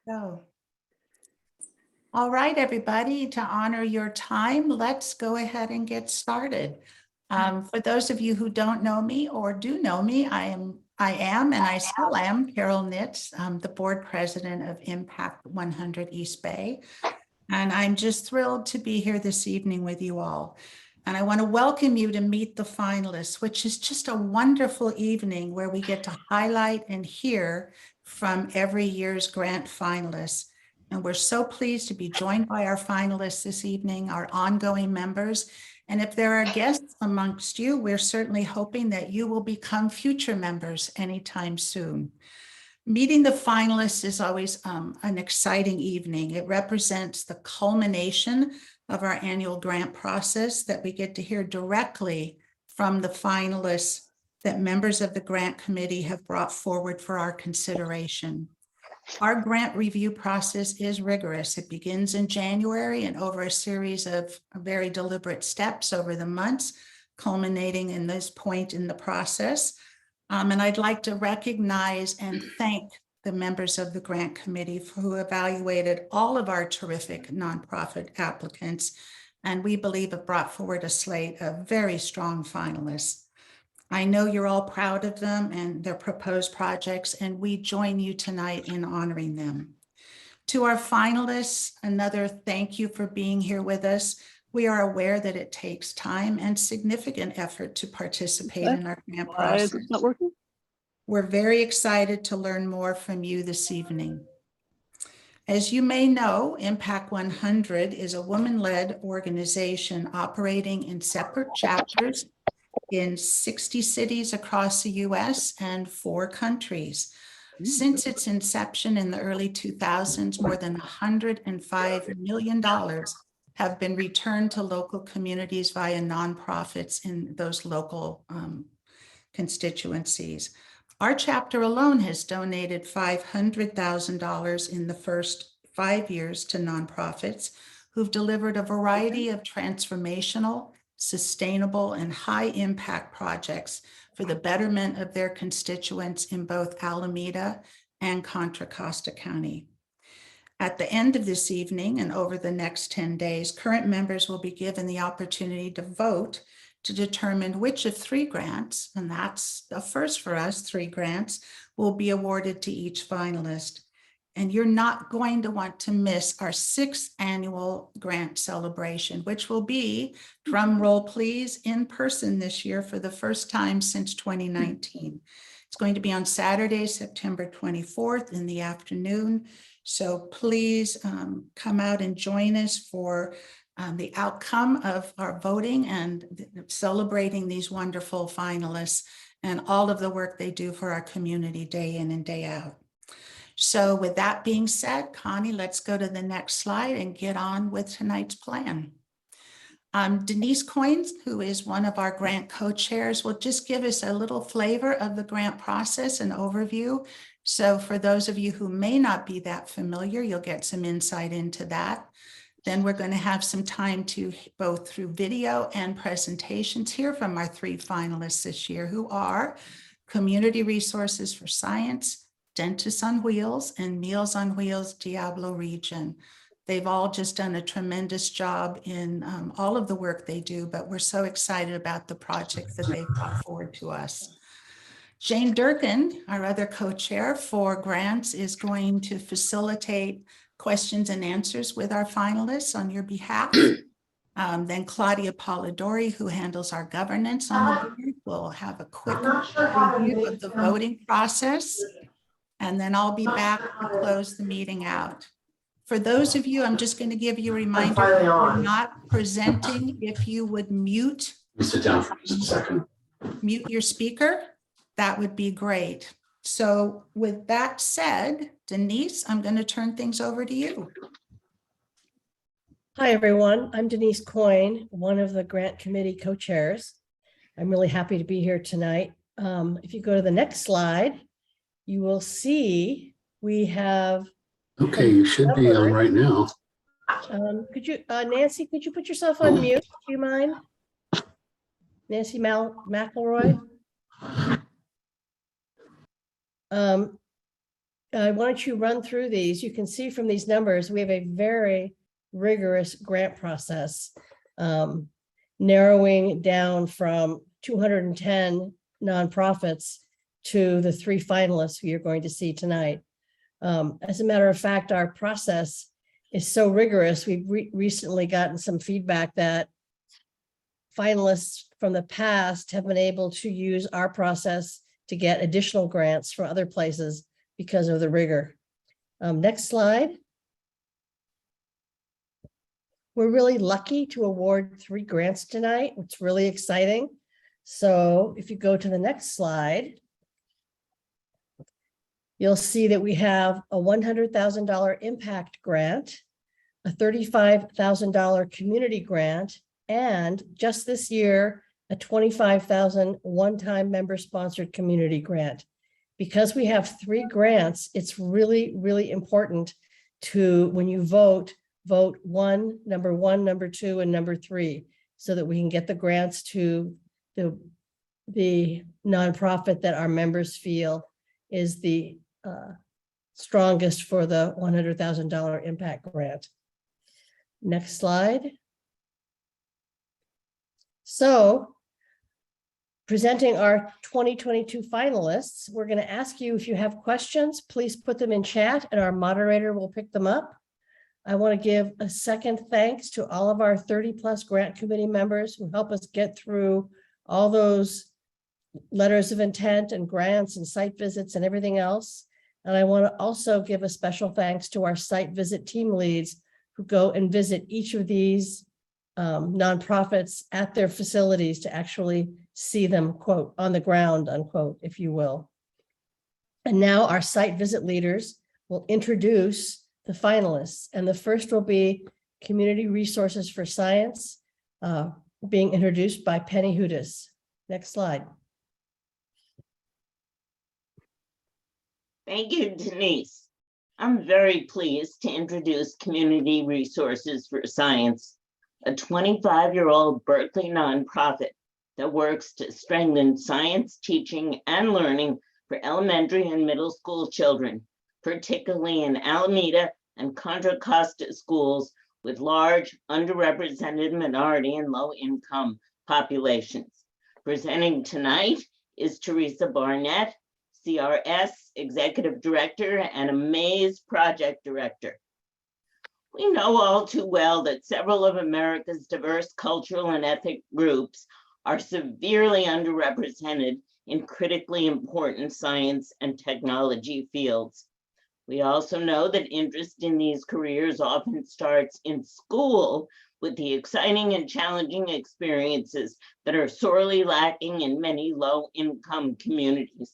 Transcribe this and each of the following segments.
Go. All right, everybody, to honor your time, let's go ahead and get started. For those of you who don't know me or do know me, I am and I still am Carol Nitz. I'm the board president of Impact 100 East Bay. And I'm just thrilled to be here this evening with you all. And I want to welcome you to meet the finalists, which is just a wonderful evening where we get to highlight and hear from every year's grant finalists. And we're so pleased to be joined by our finalists this evening, our ongoing members. And if there are guests amongst you, we're certainly hoping that you will become future members anytime soon. Meeting the finalists is always an exciting evening. It represents the culmination of our annual grant process that we get to hear directly from the finalists that members of the grant committee have brought forward for our consideration. Our grant review process is rigorous. It begins in January and over a series of very deliberate steps over the months, culminating in this point in the process. And I'd like to recognize and thank the members of the grant committee who evaluated all of our terrific nonprofit applicants. And we believe have brought forward a slate of very strong finalists. I know you're all proud of them and their proposed projects, and we join you tonight in honoring them. To our finalists, another thank you for being here with us. We are aware that it takes time and significant effort to participate in our grant process. It's not working. We're very excited to learn more from you this evening. As you may know, Impact 100 is a woman-led organization operating in separate chapters in 60 cities across the US and 4 countries. Since its inception in the early 2000s, more than $105 million have been returned to local communities via nonprofits in those local constituencies. Our chapter alone has donated $500,000 in the first 5 years to nonprofits who've delivered a variety of transformational, sustainable, and high impact projects for the betterment of their constituents in both Alameda and Contra Costa County. At the end of this evening and over the next 10 days, current members will be given the opportunity to vote to determine which of 3 grants, and that's a first for us, 3 grants, will be awarded to each finalist. And you're not going to want to miss our 6th annual grant celebration, which will be, drum roll please, in person this year for the first time since 2019. It's going to be on Saturday, September 24th in the afternoon. So please come out and join us for the outcome of our voting and celebrating these wonderful finalists and all of the work they do for our community day in and day out. So with that being said, Connie, let's go to the next slide and get on with tonight's plan. Denise Coynes, who is one of our grant co-chairs, will just give us a little flavor of the grant process and overview. So for those of you who may not be that familiar, you'll get some insight into that. Then we're going to have some time to both through video and presentations hear from our 3 finalists this year, who are Community Resources for Science, Dentists on Wheels, and Meals on Wheels Diablo region. They've all just done a tremendous job in all of the work they do, but we're so excited about the projects that they've brought forward to us. Jane Durkin, our other co-chair for grants, is going to facilitate questions and answers with our finalists on your behalf. Then Claudia Polidori, who handles our governance on the board, will have a quick review of the voting process. And then I'll be back to close the meeting out. For those of you, I'm just going to give you a reminder, if you're not presenting, if you would mute. Sit down for just a second. Mute your speaker, that would be great. So with that said, Denise, I'm going to turn things over to you. Hi, everyone. I'm Denise Coyne, one of the grant committee co-chairs. I'm really happy to be here tonight. If you go to the next slide, you will see we have. Okay, you should be on right now. Could you, Nancy, could you put yourself on mute? Do you mind? Nancy McElroy. why don't you run through these? You can see from these numbers, we have a very rigorous grant process, narrowing down from 210 nonprofits to the 3 finalists who you're going to see tonight. As a matter of fact, our process is so rigorous. We've recently gotten some feedback that finalists from the past have been able to use our process to get additional grants from other places because of the rigor. Next slide. We're really lucky to award 3 grants tonight. It's really exciting. So if you go to the next slide, you'll see that we have a $100,000 impact grant, a $35,000 community grant, and just this year, a $25,000 one-time member-sponsored community grant. Because we have 3 grants, it's really, really important to, when you vote number one, number 2, and number 3, so that we can get the grants to the nonprofit that our members feel is the strongest for the $100,000 impact grant. Next slide. So, presenting our 2022 finalists, we're going to ask you if you have questions, please put them in chat and our moderator will pick them up. I want to give a second thanks to all of our 30+ grant committee members who help us get through all those letters of intent and grants and site visits and everything else. And I want to also give a special thanks to our site visit team leads who go and visit each of these nonprofits at their facilities to actually see them, quote, on the ground, unquote, if you will. And now our site visit leaders will introduce the finalists. And the first will be Community Resources for Science, being introduced by Penny Hudis. Next slide. Thank you, Denise. I'm very pleased to introduce Community Resources for Science, a 25-year-old Berkeley nonprofit that works to strengthen science teaching and learning for elementary and middle school children, particularly in Alameda and Contra Costa schools with large underrepresented minority and low-income populations. Presenting tonight is Teresa Barnett, CRS Executive Director and Amaze Project Director. We know all too well that several of America's diverse cultural and ethnic groups are severely underrepresented in critically important science and technology fields. We also know that interest in these careers often starts in school with the exciting and challenging experiences that are sorely lacking in many low-income communities.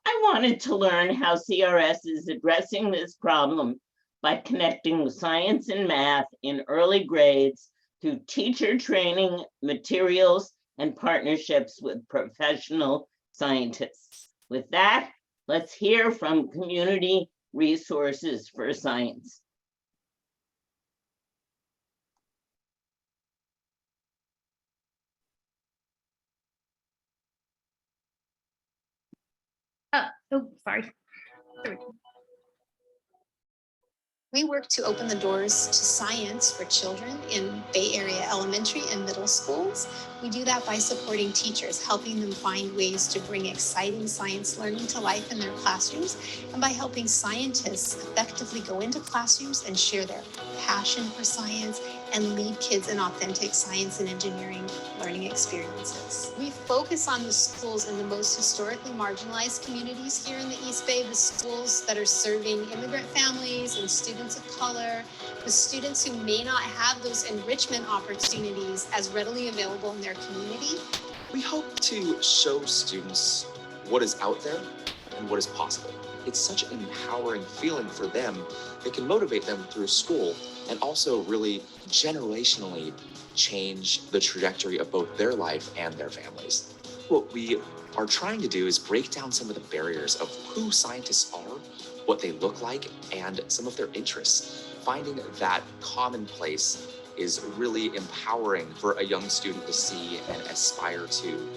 I wanted to learn how CRS is addressing this problem by connecting science and math in early grades through teacher training, materials, and partnerships with professional scientists. With that, let's hear from Community Resources for Science. Sorry. We work to open the doors to science for children in Bay Area elementary and middle schools. We do that by supporting teachers, helping them find ways to bring exciting science learning to life in their classrooms, and by helping scientists effectively go into classrooms and share their passion for science and lead kids in authentic science and engineering learning experiences. We focus on the schools in the most historically marginalized communities here in the East Bay, the schools that are serving immigrant families and students of color, the students who may not have those enrichment opportunities as readily available in their community. We hope to show students what is out there and what is possible. It's such an empowering feeling for them that can motivate them through school and also really generationally change the trajectory of both their life and their families. What we are trying to do is break down some of the barriers of who scientists are, what they look like, and some of their interests. Finding that commonplace is really empowering for a young student to see and aspire to.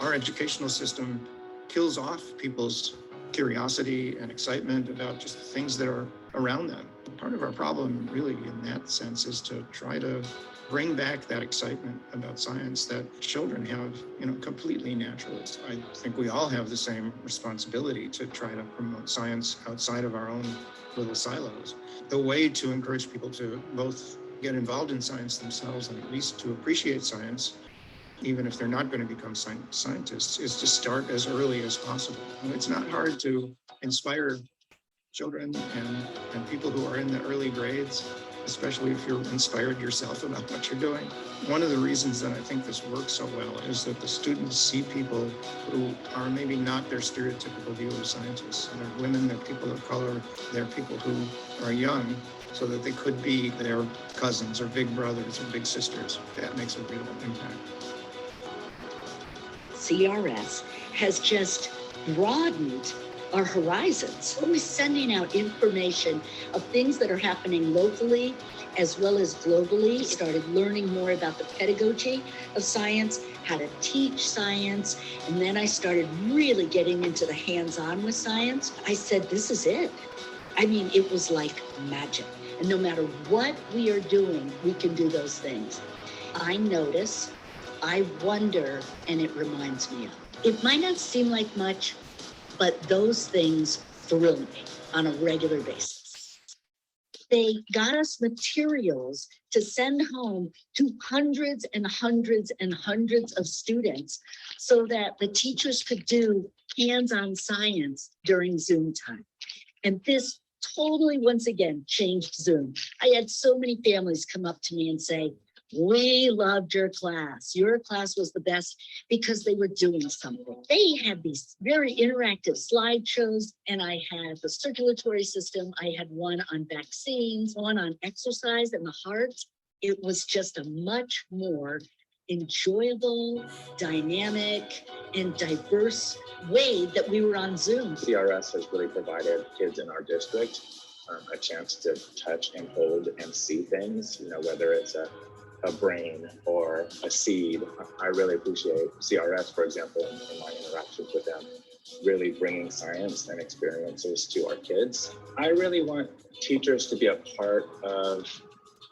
Our educational system kills off people's curiosity and excitement about just things that are around them. Part of our problem really in that sense is to try to bring back that excitement about science that children have, completely naturally. I think we all have the same responsibility to try to promote science outside of our own little silos. The way to encourage people to both get involved in science themselves and at least to appreciate science, even if they're not going to become scientists, is to start as early as possible. And it's not hard to inspire children and people who are in the early grades, especially if you're inspired yourself about what you're doing. One of the reasons that I think this works so well is that the students see people who are maybe not their stereotypical view of scientists. They're women, they're people of color, they're people who are young, so that they could be their cousins or big brothers or big sisters. That makes a real impact. CRS has just broadened our horizons. We're sending out information of things that are happening locally as well as globally. Started learning more about the pedagogy of science, how to teach science, and then I started really getting into the hands-on with science. I said, this is it. I mean, it was like magic. And no matter what we are doing, we can do those things. I notice, I wonder, and it reminds me of. It might not seem like much, but those things thrill me on a regular basis. They got us materials to send home to hundreds and hundreds and hundreds of students so that the teachers could do hands-on science during Zoom time. And this totally, once again, changed Zoom. I had so many families come up to me and say, we loved your class. Your class was the best because they were doing something. They had these very interactive slideshows, and I had the circulatory system. I had one on vaccines, one on exercise and the heart. It was just a much more enjoyable, dynamic, and diverse way that we were on Zoom. CRS has really provided kids in our district a chance to touch and hold and see things, whether it's a brain or a seed. I really appreciate CRS, for example, in my interactions with them, really bringing science and experiences to our kids. I really want teachers to be a part of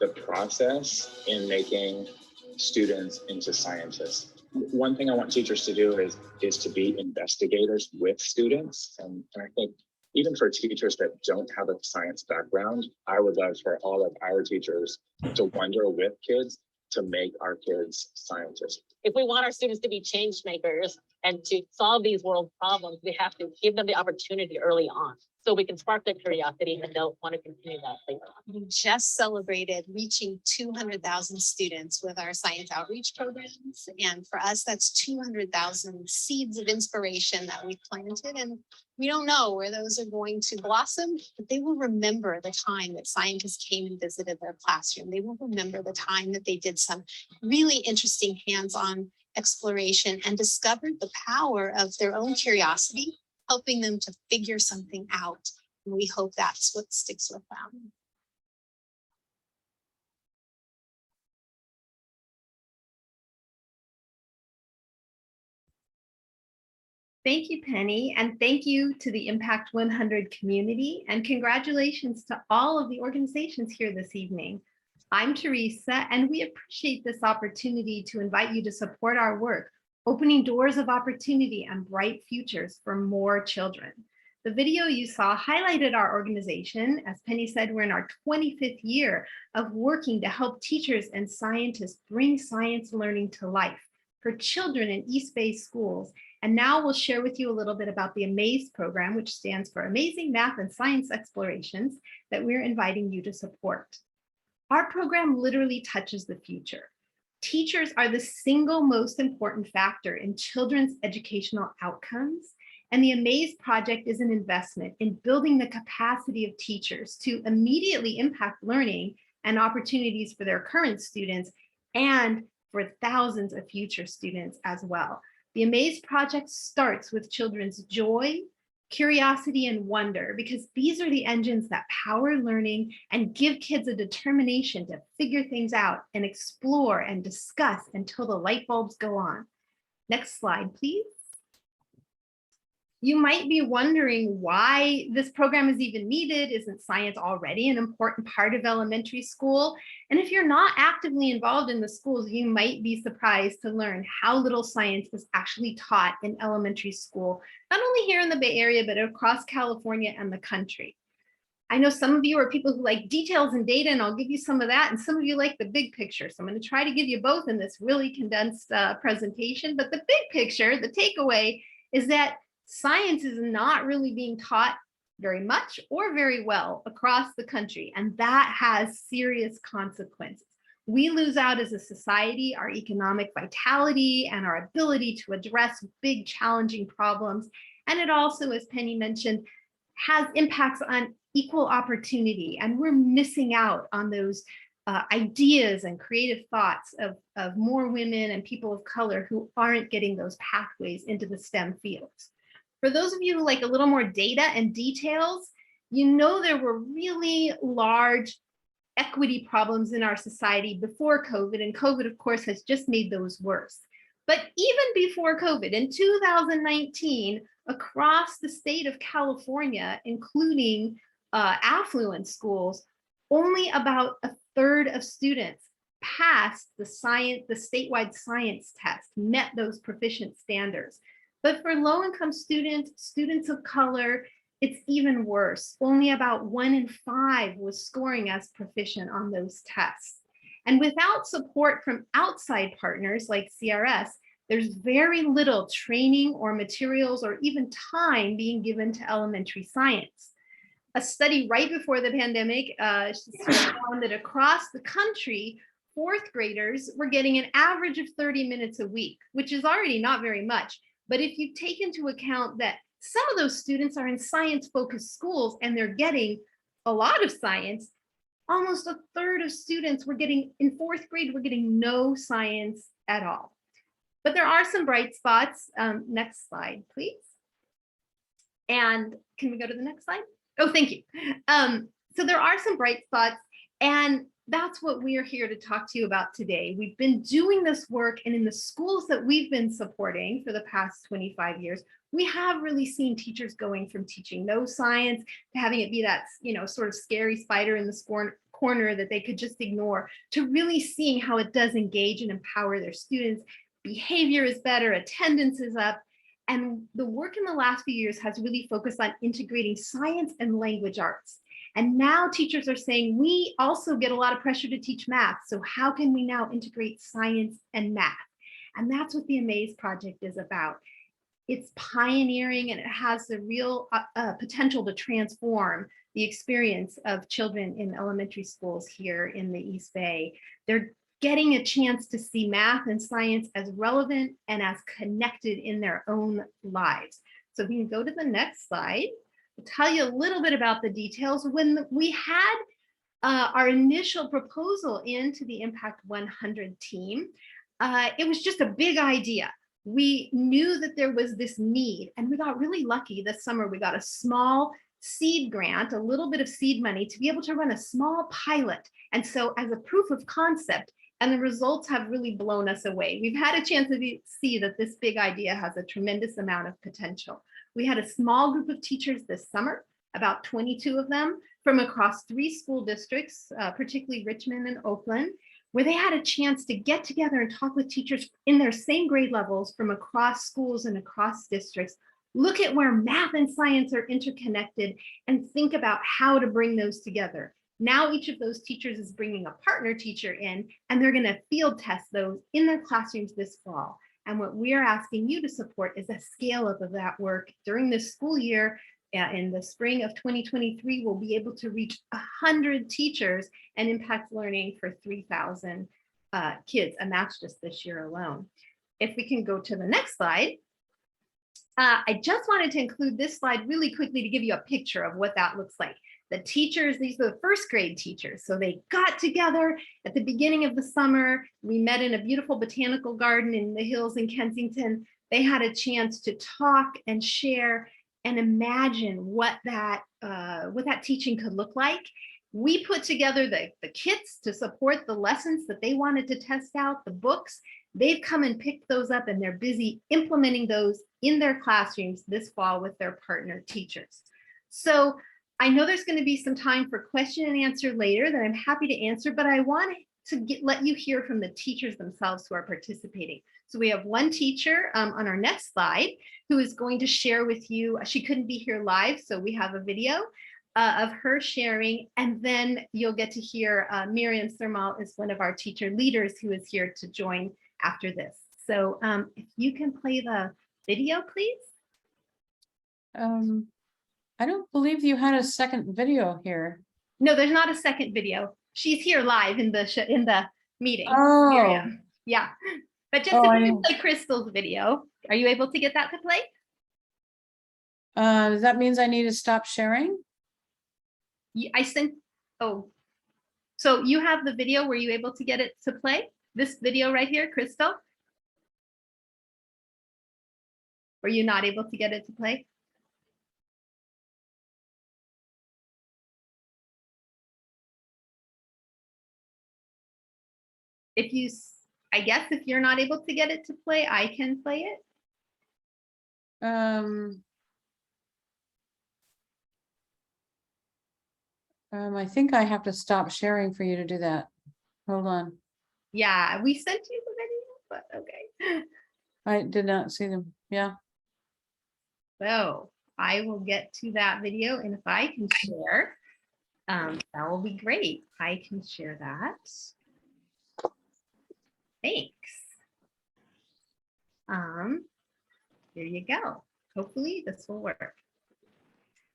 the process in making students into scientists. One thing I want teachers to do is to be investigators with students. And I think even for teachers that don't have a science background, I would love for all of our teachers to wonder with kids to make our kids scientists. If we want our students to be change makers and to solve these world problems, we have to give them the opportunity early on so we can spark their curiosity and they'll want to continue that later on. We just celebrated reaching 200,000 students with our science outreach programs. And for us, that's 200,000 seeds of inspiration that we planted. And we don't know where those are going to blossom, but they will remember the time that scientists came and visited their classroom. They will remember the time that they did some really interesting hands-on exploration and discovered the power of their own curiosity, helping them to figure something out. And we hope that's what sticks with them. Thank you, Penny, and thank you to the Impact 100 community, and congratulations to all of the organizations here this evening. I'm Teresa, and we appreciate this opportunity to invite you to support our work, opening doors of opportunity and bright futures for more children. The video you saw highlighted our organization. As Penny said, we're in our 25th year of working to help teachers and scientists bring science learning to life for children in East Bay schools. And now we'll share with you a little bit about the AMAZE program, which stands for Amazing Math and Science Explorations, that we're inviting you to support. Our program literally touches the future. Teachers are the single most important factor in children's educational outcomes, and the AMAZE project is an investment in building the capacity of teachers to immediately impact learning and opportunities for their current students and for thousands of future students as well. The AMAZE project starts with children's joy, curiosity, and wonder, because these are the engines that power learning and give kids a determination to figure things out and explore and discuss until the light bulbs go on. Next slide, please. You might be wondering why this program is even needed. Isn't science already an important part of elementary school? And if you're not actively involved in the schools, you might be surprised to learn how little science is actually taught in elementary school, not only here in the Bay Area, but across California and the country. I know some of you are people who like details and data, and I'll give you some of that, and some of you like the big picture. So I'm going to try to give you both in this really condensed presentation. But the big picture, the takeaway, is that science is not really being taught very much or very well across the country, and that has serious consequences. We lose out as a society our economic vitality and our ability to address big challenging problems. And it also, as Penny mentioned, has impacts on equal opportunity, and we're missing out on those ideas and creative thoughts of more women and people of color who aren't getting those pathways into the STEM fields. For those of you who like a little more data and details, you know there were really large equity problems in our society before COVID, and COVID, of course, has just made those worse. But even before COVID, in 2019, across the state of California, including affluent schools, only about a third of students passed the statewide science test, met those proficient standards. But for low-income students, students of color, it's even worse. Only about 1 in 5 was scoring as proficient on those tests. And without support from outside partners like CRS, there's very little training or materials or even time being given to elementary science. A study right before the pandemic found that across the country, 4th graders were getting an average of 30 minutes a week, which is already not very much. But if you take into account that some of those students are in science-focused schools and they're getting a lot of science, almost a third of students were getting, in 4th grade, were getting no science at all. But there are some bright spots. Next slide, please. And can we go to the next slide? Oh, thank you. So there are some bright spots, and that's what we are here to talk to you about today. We've been doing this work, and in the schools that we've been supporting for the past 25 years, we have really seen teachers going from teaching no science to having it be that, sort of scary spider in the corner that they could just ignore, to really seeing how it does engage and empower their students. Behavior is better, attendance is up. And the work in the last few years has really focused on integrating science and language arts. And now teachers are saying, we also get a lot of pressure to teach math. So how can we now integrate science and math? And that's what the Amaze project is about. It's pioneering, and it has the real potential to transform the experience of children in elementary schools here in the East Bay. They're getting a chance to see math and science as relevant and as connected in their own lives. So if you can go to the next slide, I'll tell you a little bit about the details. When we had our initial proposal into the Impact 100 team, it was just a big idea. We knew that there was this need, and we got really lucky this summer. We got a small seed grant, a little bit of seed money to be able to run a small pilot. And so as a proof of concept, and the results have really blown us away. We've had a chance to see that this big idea has a tremendous amount of potential. We had a small group of teachers this summer, about 22 of them, from across 3 school districts, particularly Richmond and Oakland, where they had a chance to get together and talk with teachers in their same grade levels from across schools and across districts, look at where math and science are interconnected, and think about how to bring those together. Now each of those teachers is bringing a partner teacher in, and they're going to field test those in their classrooms this fall. And what we're asking you to support is a scale up of that work during this school year. In the spring of 2023, we'll be able to reach 100 teachers and impact learning for 3,000 kids, and that's just this year alone. If we can go to the next slide. I just wanted to include this slide really quickly to give you a picture of what that looks like. The teachers, these are the 1st grade teachers. So they got together at the beginning of the summer. We met in a beautiful botanical garden in the hills in Kensington. They had a chance to talk and share and imagine what that teaching could look like. We put together the kits to support the lessons that they wanted to test out, the books. they've come and picked those up and they're busy implementing those in their classrooms this fall with their partner teachers. So I know there's going to be some time for question and answer later that I'm happy to answer, but I want to let you hear from the teachers themselves who are participating. So we have one teacher on our next slide who is going to share with you. She couldn't be here live, so we have a video of her sharing, and then you'll get to hear Miriam Sermal is one of our teacher leaders who is here to join after this. So if you can play the video, please. I don't believe you had a second video here. No, there's not a second video. She's here live in the meeting. Oh, Miriam. Yeah, but just if you can play Crystal's video, are you able to get that to play? that means I need to stop sharing? I sent, oh, so you have the video, were you able to get it to play? This video right here, Crystal? Were you not able to get it to play? If you, I guess if you're not able to get it to play, I can play it. I think I have to stop sharing for you to do that. Hold on. Yeah, we sent you the video, but okay. I did not see them. Yeah. So I will get to that video, and if I can share, that will be great. I can share that. Thanks. Here you go. Hopefully this will work.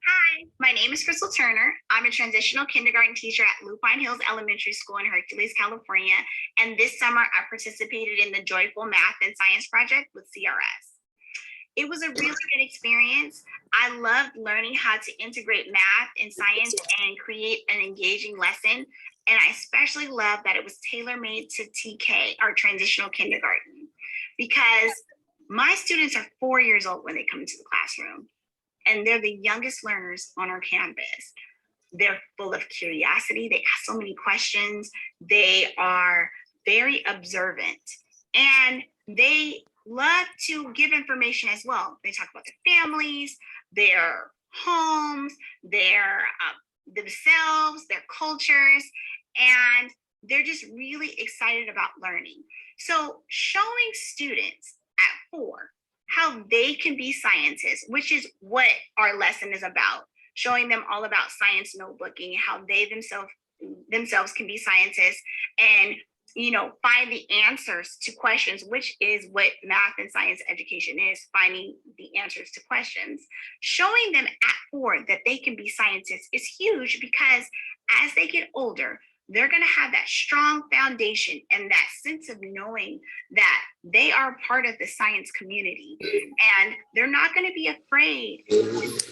Hi, my name is Crystal Turner. I'm a transitional kindergarten teacher at Lupine Hills Elementary School in Hercules, California. And this summer I participated in the Joyful Math and Science Project with CRS. It was a really good experience. I loved learning how to integrate math and science and create an engaging lesson. And I especially loved that it was tailor-made to TK, our transitional kindergarten, because my students are 4 years old when they come into the classroom, and they're the youngest learners on our campus. They're full of curiosity. They ask so many questions. They are very observant, and they love to give information as well. They talk about their families, their homes, their themselves, their cultures, and they're just really excited about learning. So showing students at 4 how they can be scientists, which is what our lesson is about, showing them all about science notebooking, how they themselves can be scientists, and find the answers to questions, which is what math and science education is, finding the answers to questions. Showing them at 4 that they can be scientists is huge, because as they get older, they're going to have that strong foundation and that sense of knowing that they are part of the science community, and they're not going to be afraid to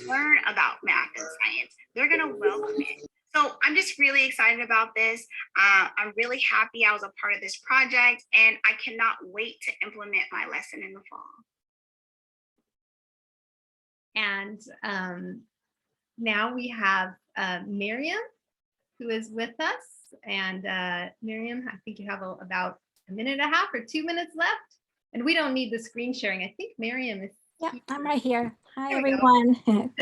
learn about math and science. They're going to welcome it. So I'm just really excited about this. I'm really happy I was a part of this project, and I cannot wait to implement my lesson in the fall. And now we have Miriam, who is with us. And Miriam, I think you have about a minute and a half or 2 minutes left. And we don't need the screen sharing. I think Miriam is. Yeah, I'm right here. Hi, everyone.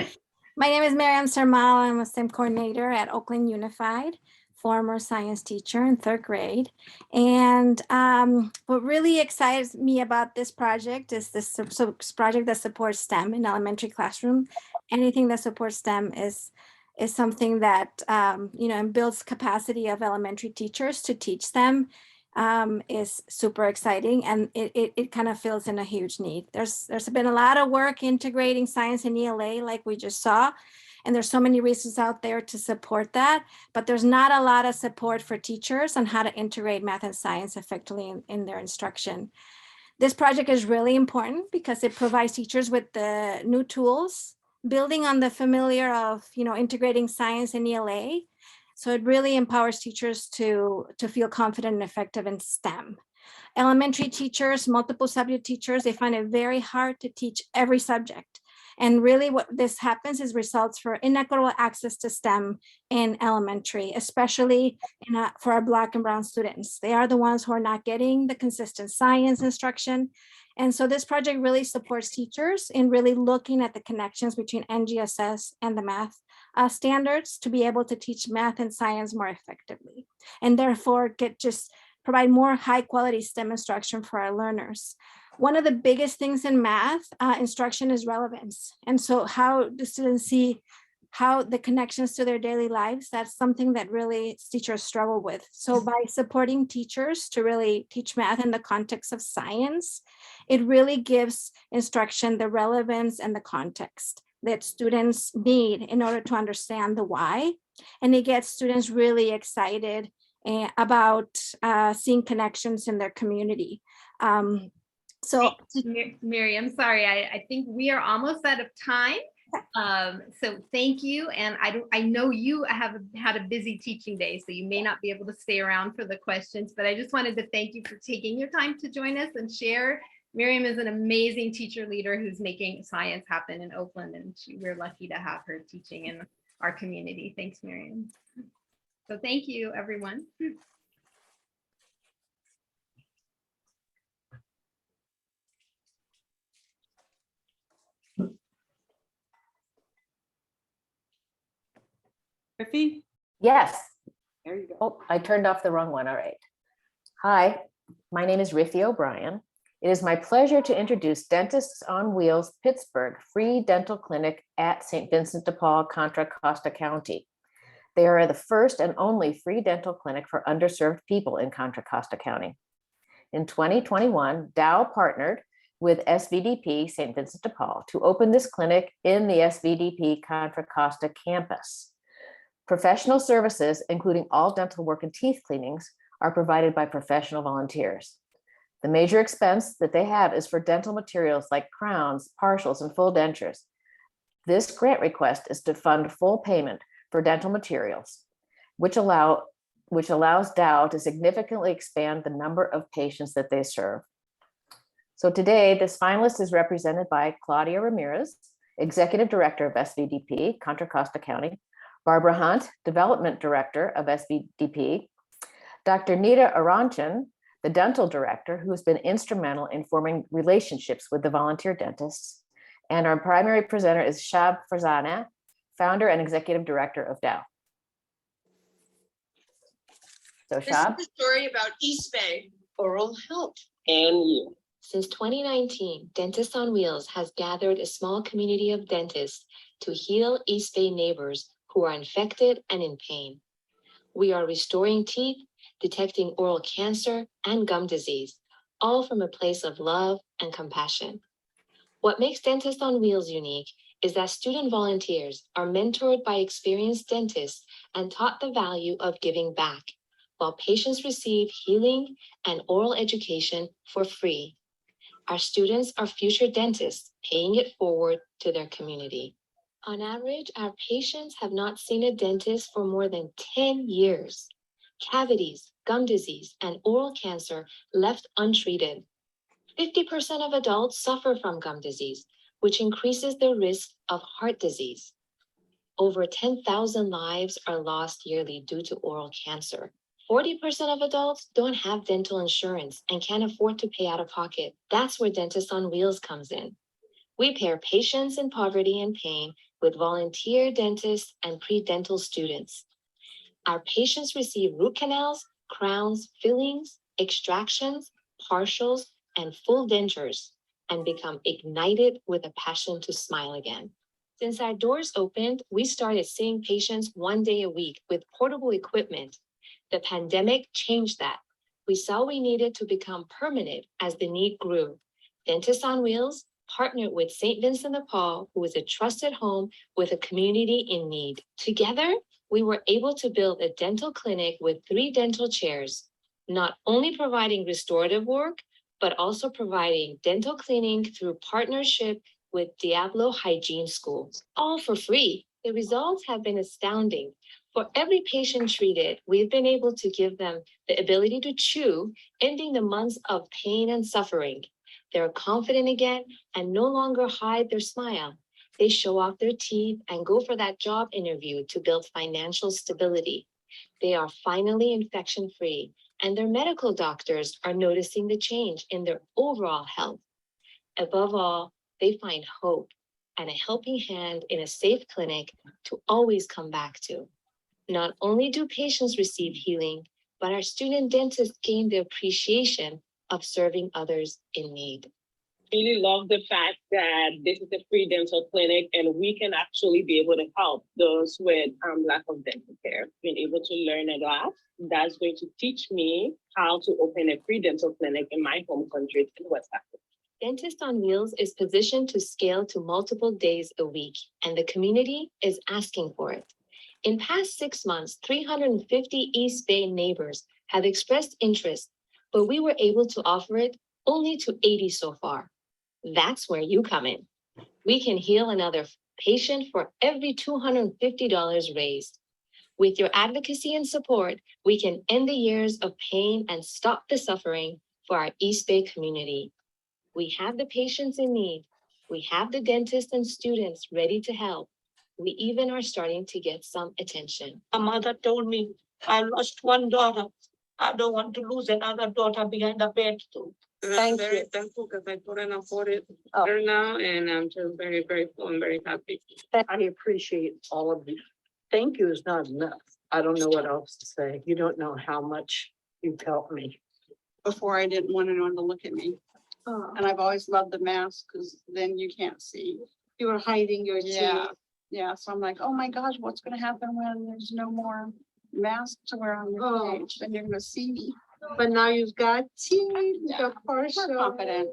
My name is Miriam Sermal. I'm a STEM coordinator at Oakland Unified, former science teacher in 3rd grade. And what really excites me about this project is this project that supports STEM in elementary classroom. Anything that supports STEM is something that builds capacity of elementary teachers to teach them, is super exciting, and it kind of fills in a huge need. There's been a lot of work integrating science and ELA, like we just saw, and there's so many resources out there to support that, but there's not a lot of support for teachers on how to integrate math and science effectively in their instruction. This project is really important because it provides teachers with the new tools, building on the familiar of integrating science and ELA. So it really empowers teachers to feel confident and effective in STEM. Elementary teachers, multiple subject teachers, they find it very hard to teach every subject. And really what this happens is results for inequitable access to STEM in elementary, especially for our Black and Brown students. They are the ones who are not getting the consistent science instruction. And so this project really supports teachers in really looking at the connections between NGSS and the math standards to be able to teach math and science more effectively, and therefore provide more high quality STEM instruction for our learners. One of the biggest things in math instruction is relevance. And so how do students see how the connections to their daily lives, that's something that really teachers struggle with. So by supporting teachers to really teach math in the context of science, it really gives instruction the relevance and the context that students need in order to understand the why. And it gets students really excited about seeing connections in their community. Miriam, sorry, I think we are almost out of time. So thank you. And I know you have had a busy teaching day, so you may not be able to stay around for the questions, but I just wanted to thank you for taking your time to join us and share. Miriam is an amazing teacher leader who's making science happen in Oakland, and we're lucky to have her teaching in our community. Thanks, Miriam. So thank you, everyone. Riffy? Yes. There you go. Oh, I turned off the wrong one. All right. Hi, my name is Riffy O'Brien. It is my pleasure to introduce Dentists on Wheels Pittsburgh free dental clinic at St. Vincent de Paul, Contra Costa County. They are the first and only free dental clinic for underserved people in Contra Costa County. In 2021, Dow partnered with SVDP St. Vincent de Paul to open this clinic in the SVDP Contra Costa campus. Professional services, including all dental work and teeth cleanings, are provided by professional volunteers. The major expense that they have is for dental materials like crowns, partials, and full dentures. This grant request is to fund full payment for dental materials, which allows Dow to significantly expand the number of patients that they serve. So today, this finalist is represented by Claudia Ramirez, Executive Director of SVDP, Contra Costa County, Barbara Hunt, Development Director of SVDP, Dr. Nita Aranchan, the Dental Director, who has been instrumental in forming relationships with the volunteer dentists, and our primary presenter is Shab Farzana, Founder and Executive Director of Dow. So Shab. This is a story about East Bay oral health and you. Since 2019, Dentists on Wheels has gathered a small community of dentists to heal East Bay neighbors who are infected and in pain. We are restoring teeth, detecting oral cancer and gum disease, all from a place of love and compassion. What makes Dentists on Wheels unique is that student volunteers are mentored by experienced dentists and taught the value of giving back, while patients receive healing and oral education for free. Our students are future dentists, paying it forward to their community. On average, our patients have not seen a dentist for more than 10 years. Cavities, gum disease, and oral cancer left untreated. 50% of adults suffer from gum disease, which increases the risk of heart disease. Over 10,000 lives are lost yearly due to oral cancer. 40% of adults don't have dental insurance and can't afford to pay out of pocket. That's where Dentists on Wheels comes in. We pair patients in poverty and pain with volunteer dentists and pre-dental students. Our patients receive root canals, crowns, fillings, extractions, partials, and full dentures, and become ignited with a passion to smile again. Since our doors opened, we started seeing patients 1 day a week with portable equipment. The pandemic changed that. We saw we needed to become permanent as the need grew. Dentists on Wheels partnered with St. Vincent de Paul, who is a trusted home with a community in need. Together, we were able to build a dental clinic with 3 dental chairs, not only providing restorative work, but also providing dental cleaning through partnership with Diablo Hygiene Schools, all for free. The results have been astounding. For every patient treated, we've been able to give them the ability to chew, ending the months of pain and suffering. They're confident again and no longer hide their smile. They show off their teeth and go for that job interview to build financial stability. They are finally infection-free, and their medical doctors are noticing the change in their overall health. Above all, they find hope and a helping hand in a safe clinic to always come back to. Not only do patients receive healing, but our student dentists gain the appreciation of serving others in need. Really love the fact that this is a free dental clinic and we can actually be able to help those with lack of dental care. Being able to learn a lot, that's going to teach me how to open a free dental clinic in my home country in West Africa. Dentist on Wheels is positioned to scale to multiple days a week, and the community is asking for it. In past 6 months, 350 East Bay neighbors have expressed interest, but we were able to offer it only to 80 so far. That's where you come in. We can heal another patient for every $250 raised. With your advocacy and support, we can end the years of pain and stop the suffering for our East Bay community. We have the patients in need. We have the dentists and students ready to help. We even are starting to get some attention. A mother told me, I lost one daughter. I don't want to lose another daughter behind the bed too. I'm very thankful because I couldn't afford it better now, and I'm just very grateful and very happy. I appreciate all of you. Thank you is not enough. I don't know what else to say. You don't know how much you've helped me. Before, I didn't want anyone to look at me. And I've always loved the mask because then you can't see. You were hiding your teeth. Yeah, so I'm like, oh my gosh, what's gonna happen when there's no more mask to wear on your page? Then you're gonna see me. But now you've got teeth, Yeah, you're partial. we're confident.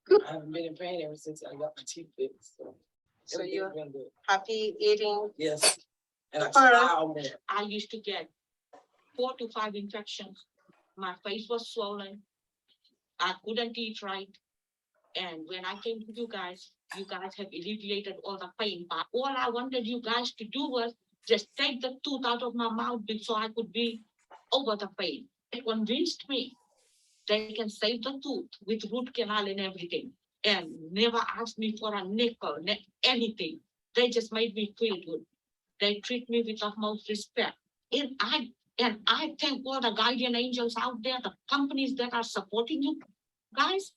I haven't been in pain ever since I got my teeth fixed. So you're been good. happy eating? Yes. And I First, smile more. I used to get 4 to 5 infections. My face was swollen. I couldn't eat right. And when I came to you guys have alleviated all the pain. But all I wanted you guys to do was just take the tooth out of my mouth so I could be over the pain. They convinced me they can save the tooth with root canal and everything, and never asked me for a nickel, anything. They just made me feel good. They treat me with utmost respect. And I thank all the guardian angels out there, the companies that are supporting you guys.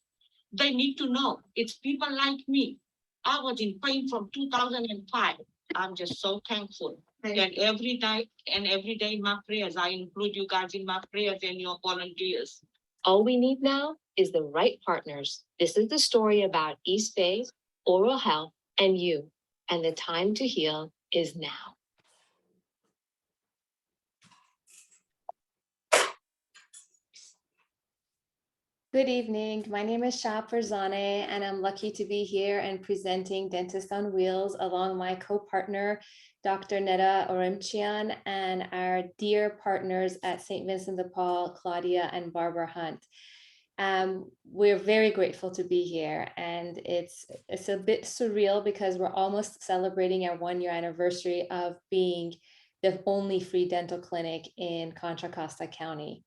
They need to know it's people like me. I was in pain from 2005. I'm just so thankful. And every day in my prayers, I include you guys in my prayers and your volunteers. All we need now is the right partners. This is the story about East Bay, oral health, and you. And the time to heal is now. Good evening. My name is Shah Farzaneh, and I'm lucky to be here and presenting Dentist on Wheels along my co-partner, Dr. Neda Orimchian, and our dear partners at St. Vincent de Paul, Claudia and Barbara Hunt. We're very grateful to be here, and it's a bit surreal because we're almost celebrating our 1-year anniversary of being the only free dental clinic in Contra Costa County.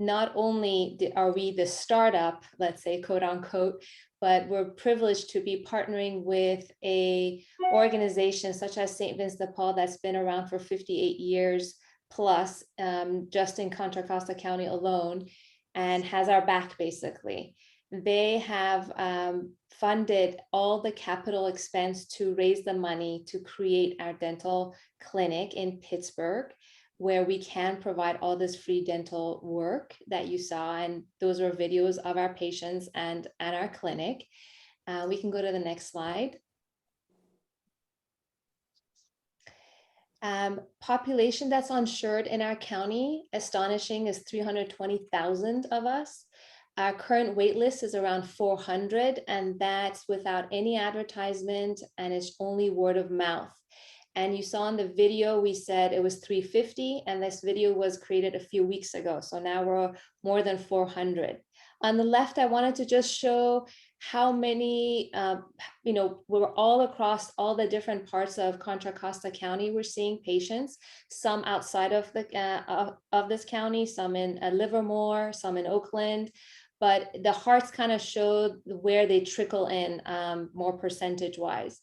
Not only are we the startup, let's say, quote unquote, but we're privileged to be partnering with a organization such as St. Vincent de Paul that's been around for 58 years plus, just in Contra Costa County alone, and has our back basically. They have funded all the capital expense to raise the money to create our dental clinic in Pittsburgh, where we can provide all this free dental work that you saw. And those were videos of our patients and our clinic. We can go to the next slide. Population that's insured in our county, astonishing, is 320,000 of us. Our current wait list is around 400, and that's without any advertisement, and it's only word of mouth. And you saw in the video, we said it was 350, and this video was created a few weeks ago. So now we're more than 400. On the left, I wanted to just show how many, we're all across all the different parts of Contra Costa County. We're seeing patients, some outside of the of this county, some in Livermore, some in Oakland. but the hearts kind of show where they trickle in more percentage wise.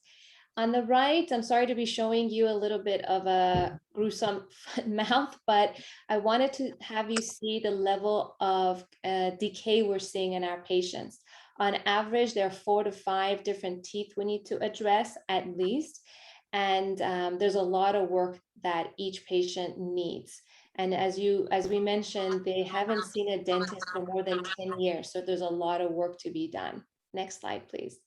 On the right, I'm sorry to be showing you a little bit of a gruesome mouth, but I wanted to have you see the level of decay we're seeing in our patients. On average, there are 4 to 5 different teeth we need to address at least. And there's a lot of work that each patient needs. And as we mentioned, they haven't seen a dentist for more than 10 years. So there's a lot of work to be done. Next slide, please.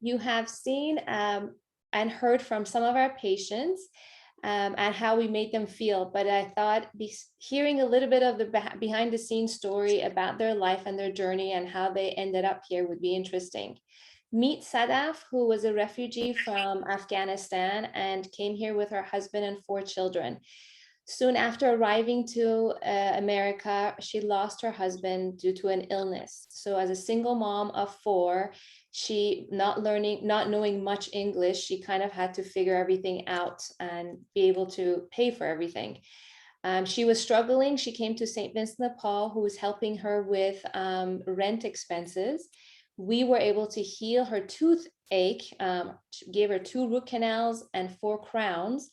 You have seen and heard from some of our patients and how we made them feel, but I thought hearing a little bit of the behind the scenes story about their life and their journey and how they ended up here would be interesting. Meet Sadaf, who was a refugee from Afghanistan and came here with her husband and 4 children. Soon after arriving to America, she lost her husband due to an illness. So as a single mom of 4, she not knowing much English, she kind of had to figure everything out and be able to pay for everything. She was struggling. She came to St. Vincent de Paul, who was helping her with rent expenses. We were able to heal her toothache, gave her 2 root canals and 4 crowns,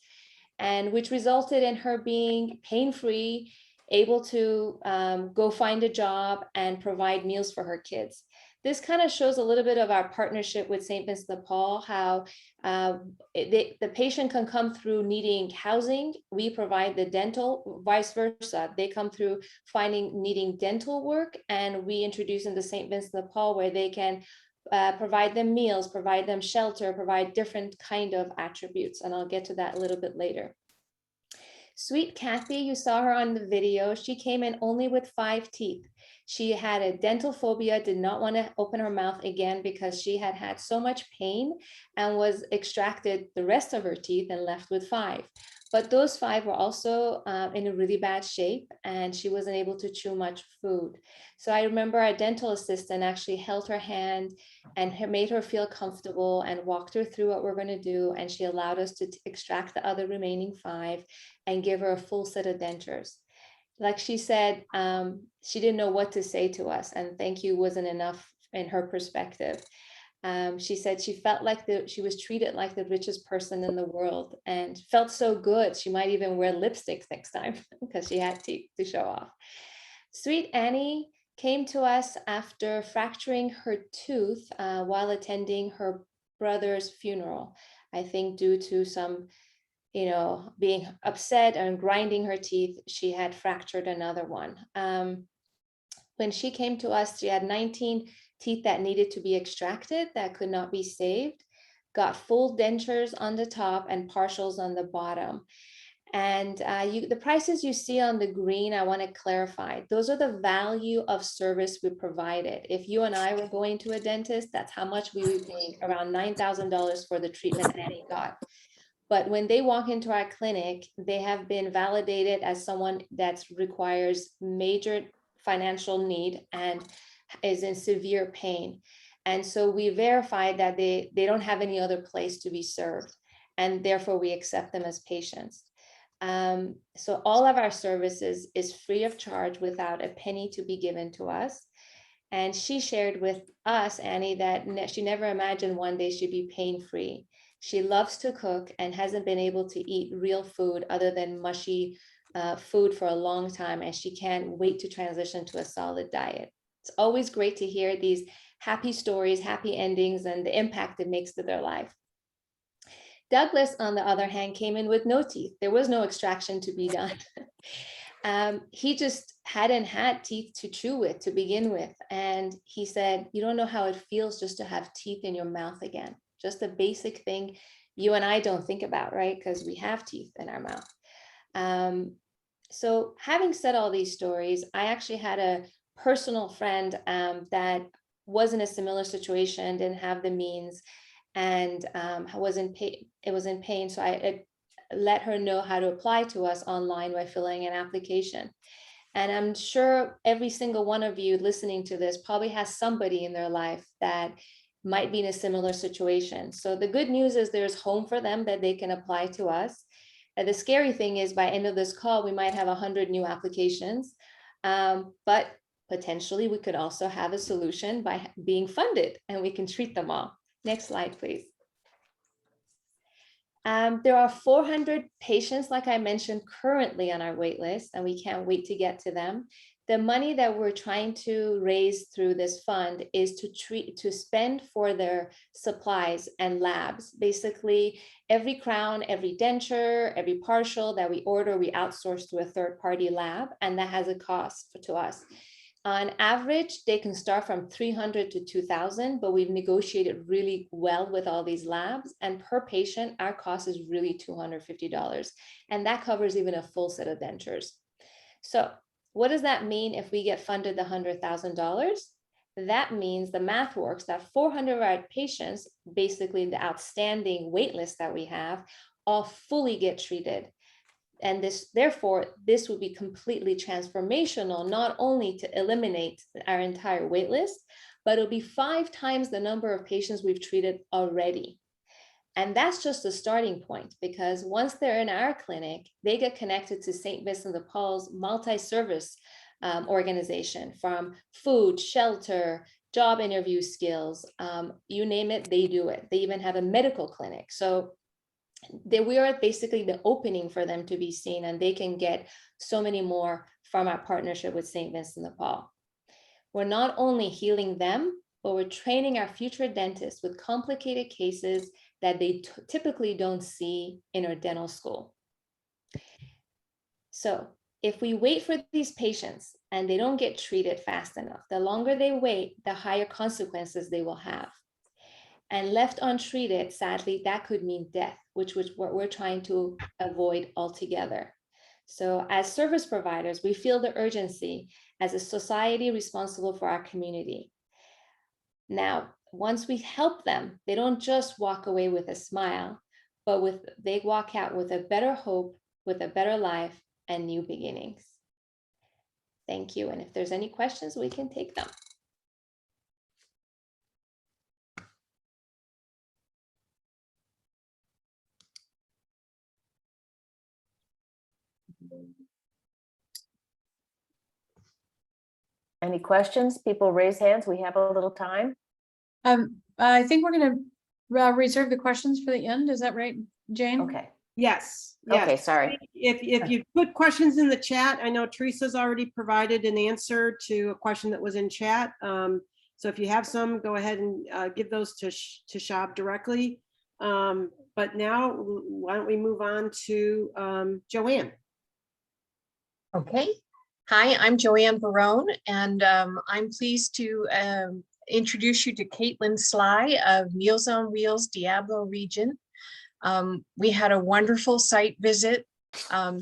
and which resulted in her being pain-free, able to go find a job and provide meals for her kids. This kind of shows a little bit of our partnership with St. Vincent de Paul, how the patient can come through needing housing. We provide the dental, vice versa. They come through needing dental work, and we introduce them to St. Vincent de Paul, where they can provide them meals, provide them shelter, provide different kind of attributes. And I'll get to that a little bit later. Sweet Kathy, you saw her on the video, she came in only with 5 teeth. She had a dental phobia, did not want to open her mouth again because she had had so much pain and was extracted the rest of her teeth and left with 5. But those 5 were also in a really bad shape, and she wasn't able to chew much food. So I remember our dental assistant actually held her hand and made her feel comfortable and walked her through what we're going to do. And she allowed us to extract the other remaining 5 and give her a full set of dentures. Like she said, she didn't know what to say to us, and thank you wasn't enough in her perspective. She said she felt like she was treated like the richest person in the world and felt so good. She might even wear lipstick next time because she had teeth to show off. Sweet Annie came to us after fracturing her tooth while attending her brother's funeral. I think due to some, being upset and grinding her teeth, she had fractured another one. When she came to us, she had 19 teeth that needed to be extracted that could not be saved, got full dentures on the top and partials on the bottom. And the prices you see on the green, I want to clarify, those are the value of service we provided. If you and I were going to a dentist, that's how much we would pay, around $9,000 for the treatment Annie got. But when they walk into our clinic, they have been validated as someone that requires major financial need and is in severe pain. And so we verified that they don't have any other place to be served, and therefore we accept them as patients. So all of our services is free of charge without a penny to be given to us. And she shared with us, Annie, that she never imagined one day she'd be pain-free. She loves to cook and hasn't been able to eat real food other than mushy food for a long time, and she can't wait to transition to a solid diet. It's always great to hear these happy stories, happy endings, and the impact it makes to their life. Douglas, on the other hand, came in with no teeth. There was no extraction to be done. He just hadn't had teeth to chew with to begin with. And he said, you don't know how it feels just to have teeth in your mouth again. Just a basic thing you and I don't think about, right? Because we have teeth in our mouth. So having said all these stories, I actually had a personal friend that was in a similar situation, didn't have the means, and was in pain. So I let her know how to apply to us online by filling an application. And I'm sure every single one of you listening to this probably has somebody in their life that might be in a similar situation. So the good news is there's home for them that they can apply to us. And the scary thing is by end of this call, we might have 100 new applications. But Potentially, we could also have a solution by being funded and we can treat them all. Next slide, please. There are 400 patients, like I mentioned, currently on our wait list, and we can't wait to get to them. The money that we're trying to raise through this fund is to spend for their supplies and labs. Basically, every crown, every denture, every partial that we order, we outsource to a third-party lab, and that has a cost to us. On average, they can start from $300 to $2,000, but we've negotiated really well with all these labs. And per patient, our cost is really $250. And that covers even a full set of dentures. So what does that mean if we get funded the $100,000? That means the math works that 400 of our patients, basically the outstanding wait list that we have, all fully get treated. And therefore, this would be completely transformational, not only to eliminate our entire wait list, but it'll be 5 times the number of patients we've treated already. And that's just the starting point, because once they're in our clinic, they get connected to St. Vincent de Paul's multi-service organization, from food, shelter, job interview skills, you name it, they do it. They even have a medical clinic. So we are basically the opening for them to be seen, and they can get so many more from our partnership with St. Vincent de Paul. We're not only healing them, but we're training our future dentists with complicated cases that they typically don't see in our dental school. So if we wait for these patients and they don't get treated fast enough, the longer they wait, the higher consequences they will have. And left untreated, sadly, that could mean death, which was what we're trying to avoid altogether. So as service providers, we feel the urgency as a society responsible for our community. Now, once we help them, they don't just walk away with a smile, but they walk out with a better hope, with a better life and new beginnings. Thank you. And if there's any questions, we can take them. Any questions? People raise hands. We have a little time. I think we're going to reserve the questions for the end. Is that right, Jane? Okay. Yes. Okay, sorry. If you put questions in the chat, I know Teresa's already provided an answer to a question that was in chat. So if you have some, go ahead and give those to Shab directly. But now, why don't we move on to Joanne? Okay. Hi, I'm Joanne Barone, and I'm pleased to introduce you to Caitlin Sly of Meals on Wheels, Diablo region. We had a wonderful site visit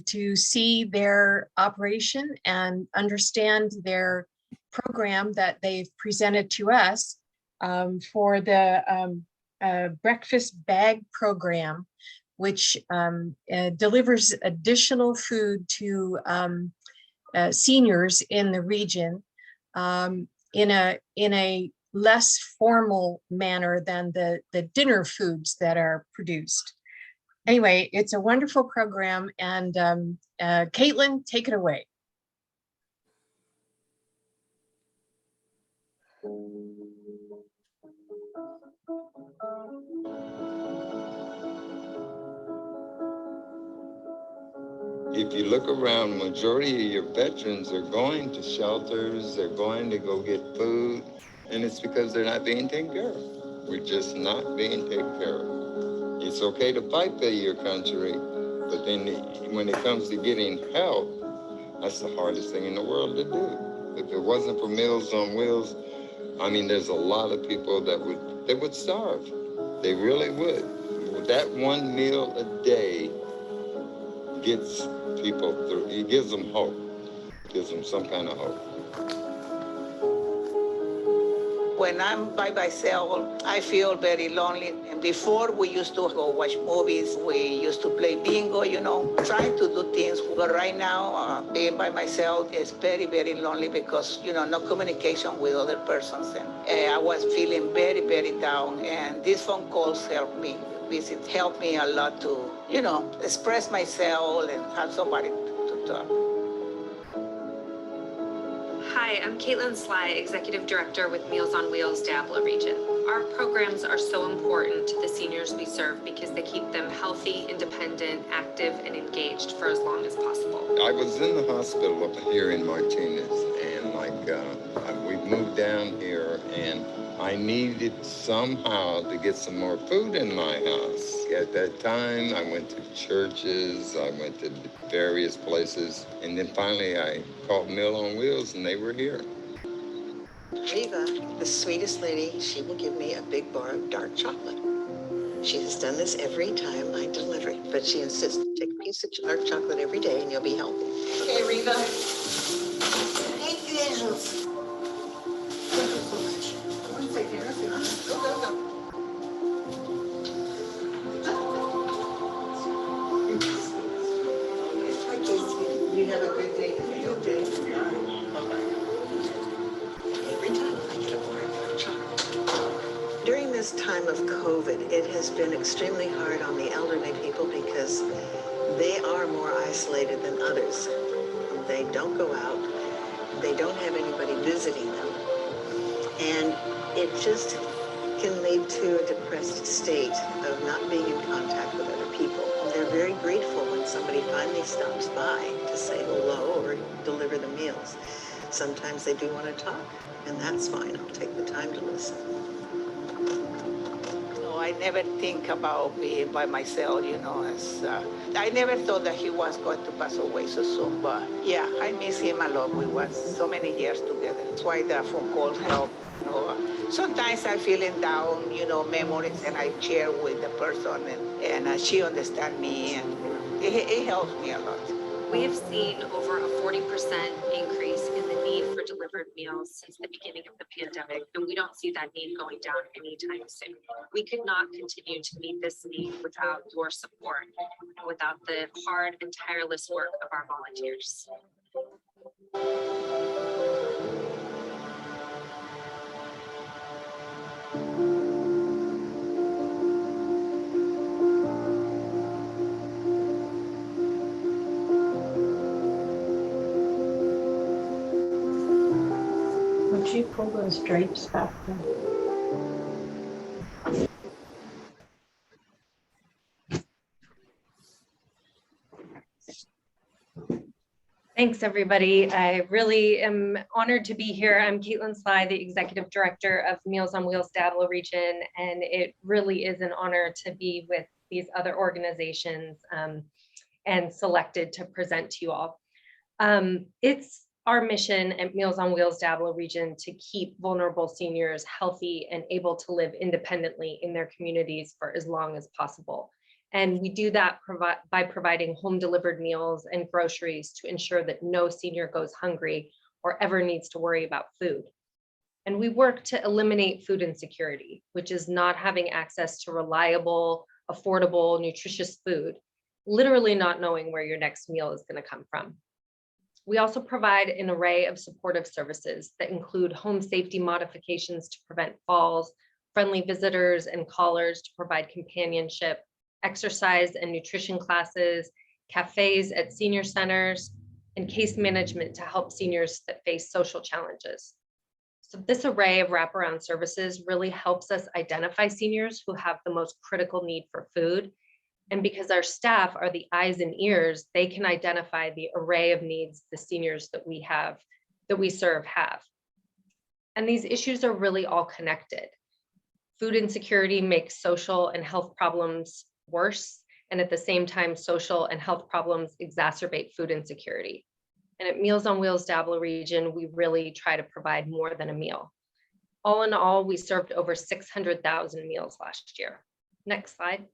to see their operation and understand their program that they've presented to us for the breakfast bag program, which delivers additional food to seniors in the region in a less formal manner than the dinner foods that are produced. Anyway, it's a wonderful program, and Caitlin, take it away. If you look around, majority of your veterans are going to shelters, they're going to go get food, and it's because they're not being taken care of. We're just not being taken care of. It's okay to fight for your country, but then when it comes to getting help, that's the hardest thing in the world to do. If it wasn't for Meals on Wheels, I mean, there's a lot of people that would starve. They really would. That one meal a day gets people through. It gives them hope. It gives them some kind of hope. When I'm by myself, I feel very lonely. And before, we used to go watch movies. We used to play bingo, trying to do things. But right now, being by myself is very, very lonely because, no communication with other persons. And I was feeling very, very down. And these phone calls helped me. Visit helped me a lot to, express myself and have somebody to talk. Hi, I'm Caitlin Sly, Executive Director with Meals on Wheels Diablo region. Our programs are so important to the seniors we serve because they keep them healthy, independent, active, and engaged for as long as possible. I was in the hospital up here in Martinez, and we moved down here, and I needed somehow to get some more food in my house. At that time, I went to churches, I went to various places, and then finally I called Meal on Wheels, and they were here. Riva, the sweetest lady, she will give me a big bar of dark chocolate. She has done this every time I deliver it, but she insists, take a piece of dark chocolate every day and you'll be healthy. Okay, Riva. Thank you, angels. Thank you so much. I want to take care of you. Go, go, go. Hi, Casey. You have a good day. You okay? Every time I get a bar of dark chocolate. During this time of COVID, it has been extremely hard on the elderly people because they are more isolated than others. They don't go out. They don't have anybody visiting them. And it just can lead to a depressed state of not being in contact with other people. They're very grateful when somebody finally stops by to say hello or deliver the meals. Sometimes they do want to talk, and that's fine. I'll take the time to listen. No, I never think about being by myself, I never thought that he was going to pass away so soon, but yeah, I miss him a lot. We was so many years together. That's why the phone calls help. Sometimes I feeling down, memories, and I share with the person, and she understands me, and it helps me a lot. We have seen over a 40% increase in the need for delivered meals since the beginning of the pandemic, and we don't see that need going down anytime soon. We could not continue to meet this need without your support, and without the hard and tireless work of our volunteers. Would you pull those drapes back then? Thanks, everybody. I really am honored to be here. I'm Caitlin Sly, the Executive Director of Meals on Wheels Diablo region, and it really is an honor to be with these other organizations and selected to present to you all. It's our mission at Meals on Wheels Diablo region to keep vulnerable seniors healthy and able to live independently in their communities for as long as possible. And we do that by providing home delivered meals and groceries to ensure that no senior goes hungry or ever needs to worry about food. And we work to eliminate food insecurity, which is not having access to reliable, affordable, nutritious food, literally not knowing where your next meal is going to come from. We also provide an array of supportive services that include home safety modifications to prevent falls, friendly visitors and callers to provide companionship, exercise and nutrition classes, cafes at senior centers, and case management to help seniors that face social challenges. So this array of wraparound services really helps us identify seniors who have the most critical need for food. And because our staff are the eyes and ears, they can identify the array of needs the seniors that we serve have. And these issues are really all connected. Food insecurity makes social and health problems worse, and at the same time, social and health problems exacerbate food insecurity. And at Meals on Wheels Diablo region, we really try to provide more than a meal. All in all, we served over 600,000 meals last year. Next slide.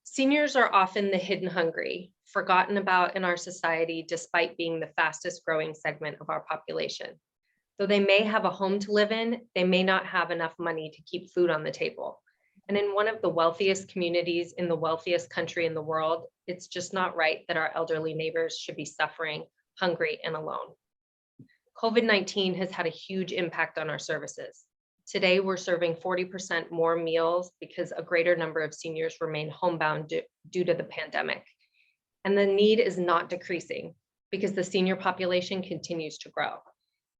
Seniors are often the hidden hungry, forgotten about in our society, despite being the fastest growing segment of our population. Though they may have a home to live in, they may not have enough money to keep food on the table. And in one of the wealthiest communities in the wealthiest country in the world, it's just not right that our elderly neighbors should be suffering, hungry, and alone. COVID-19 has had a huge impact on our services. Today, we're serving 40% more meals because a greater number of seniors remain homebound due to the pandemic. And the need is not decreasing. because the senior population continues to grow.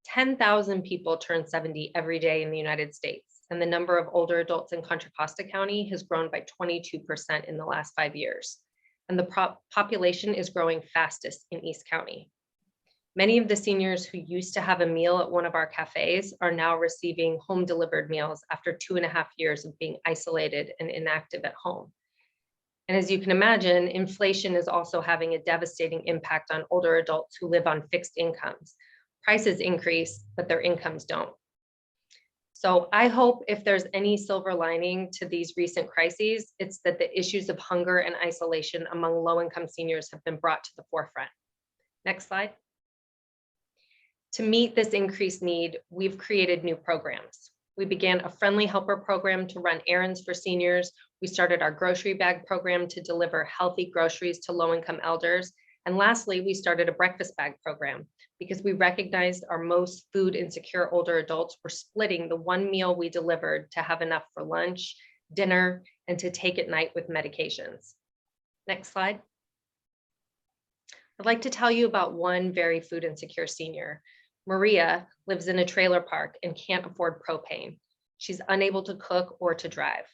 10,000 people turn 70 every day in the United States, and the number of older adults in Contra Costa County has grown by 22% in the last 5 years. And the population is growing fastest in East County. Many of the seniors who used to have a meal at one of our cafes are now receiving home delivered meals after 2.5 years of being isolated and inactive at home. And as you can imagine, inflation is also having a devastating impact on older adults who live on fixed incomes. Prices increase, but their incomes don't. So I hope if there's any silver lining to these recent crises, it's that the issues of hunger and isolation among low-income seniors have been brought to the forefront. Next slide. To meet this increased need, we've created new programs. We began a Friendly Helper program to run errands for seniors. We started our grocery bag program to deliver healthy groceries to low-income elders. And lastly, we started a breakfast bag program because we recognized our most food insecure older adults were splitting the one meal we delivered to have enough for lunch, dinner, and to take at night with medications. Next slide. I'd like to tell you about one very food insecure senior. Maria lives in a trailer park and can't afford propane. She's unable to cook or to drive.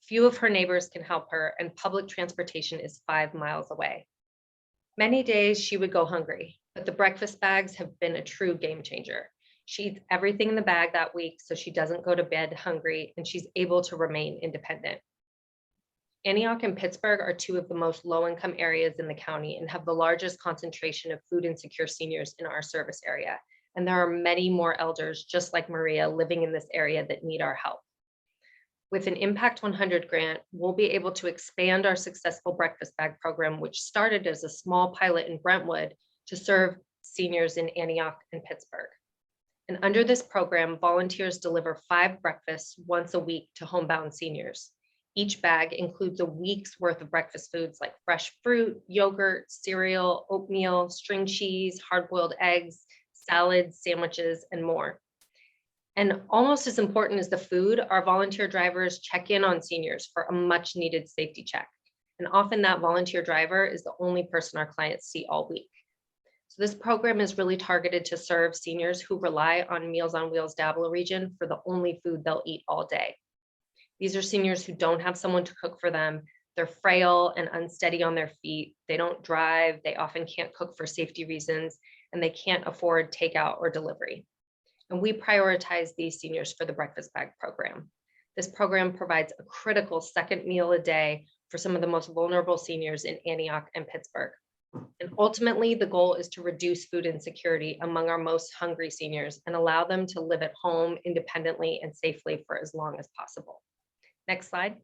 Few of her neighbors can help her, and public transportation is 5 miles away. Many days she would go hungry, but the breakfast bags have been a true game changer. She eats everything in the bag that week so she doesn't go to bed hungry, and she's able to remain independent. Antioch and Pittsburgh are two of the most low-income areas in the county and have the largest concentration of food insecure seniors in our service area. And there are many more elders just like Maria living in this area that need our help. With an Impact100 grant, we'll be able to expand our successful breakfast bag program, which started as a small pilot in Brentwood, to serve seniors in Antioch and Pittsburgh. And under this program, volunteers deliver 5 breakfasts once a week to homebound seniors. Each bag includes a week's worth of breakfast foods like fresh fruit, yogurt, cereal, oatmeal, string cheese, hard-boiled eggs, salads, sandwiches, and more. And almost as important as the food, our volunteer drivers check in on seniors for a much needed safety check. And often that volunteer driver is the only person our clients see all week. So this program is really targeted to serve seniors who rely on Meals on Wheels Diablo region for the only food they'll eat all day. These are seniors who don't have someone to cook for them. They're frail and unsteady on their feet. They don't drive. They often can't cook for safety reasons, and they can't afford takeout or delivery. And we prioritize these seniors for the breakfast bag program. This program provides a critical second meal a day for some of the most vulnerable seniors in Antioch and Pittsburgh. And ultimately, the goal is to reduce food insecurity among our most hungry seniors and allow them to live at home independently and safely for as long as possible. Next slide.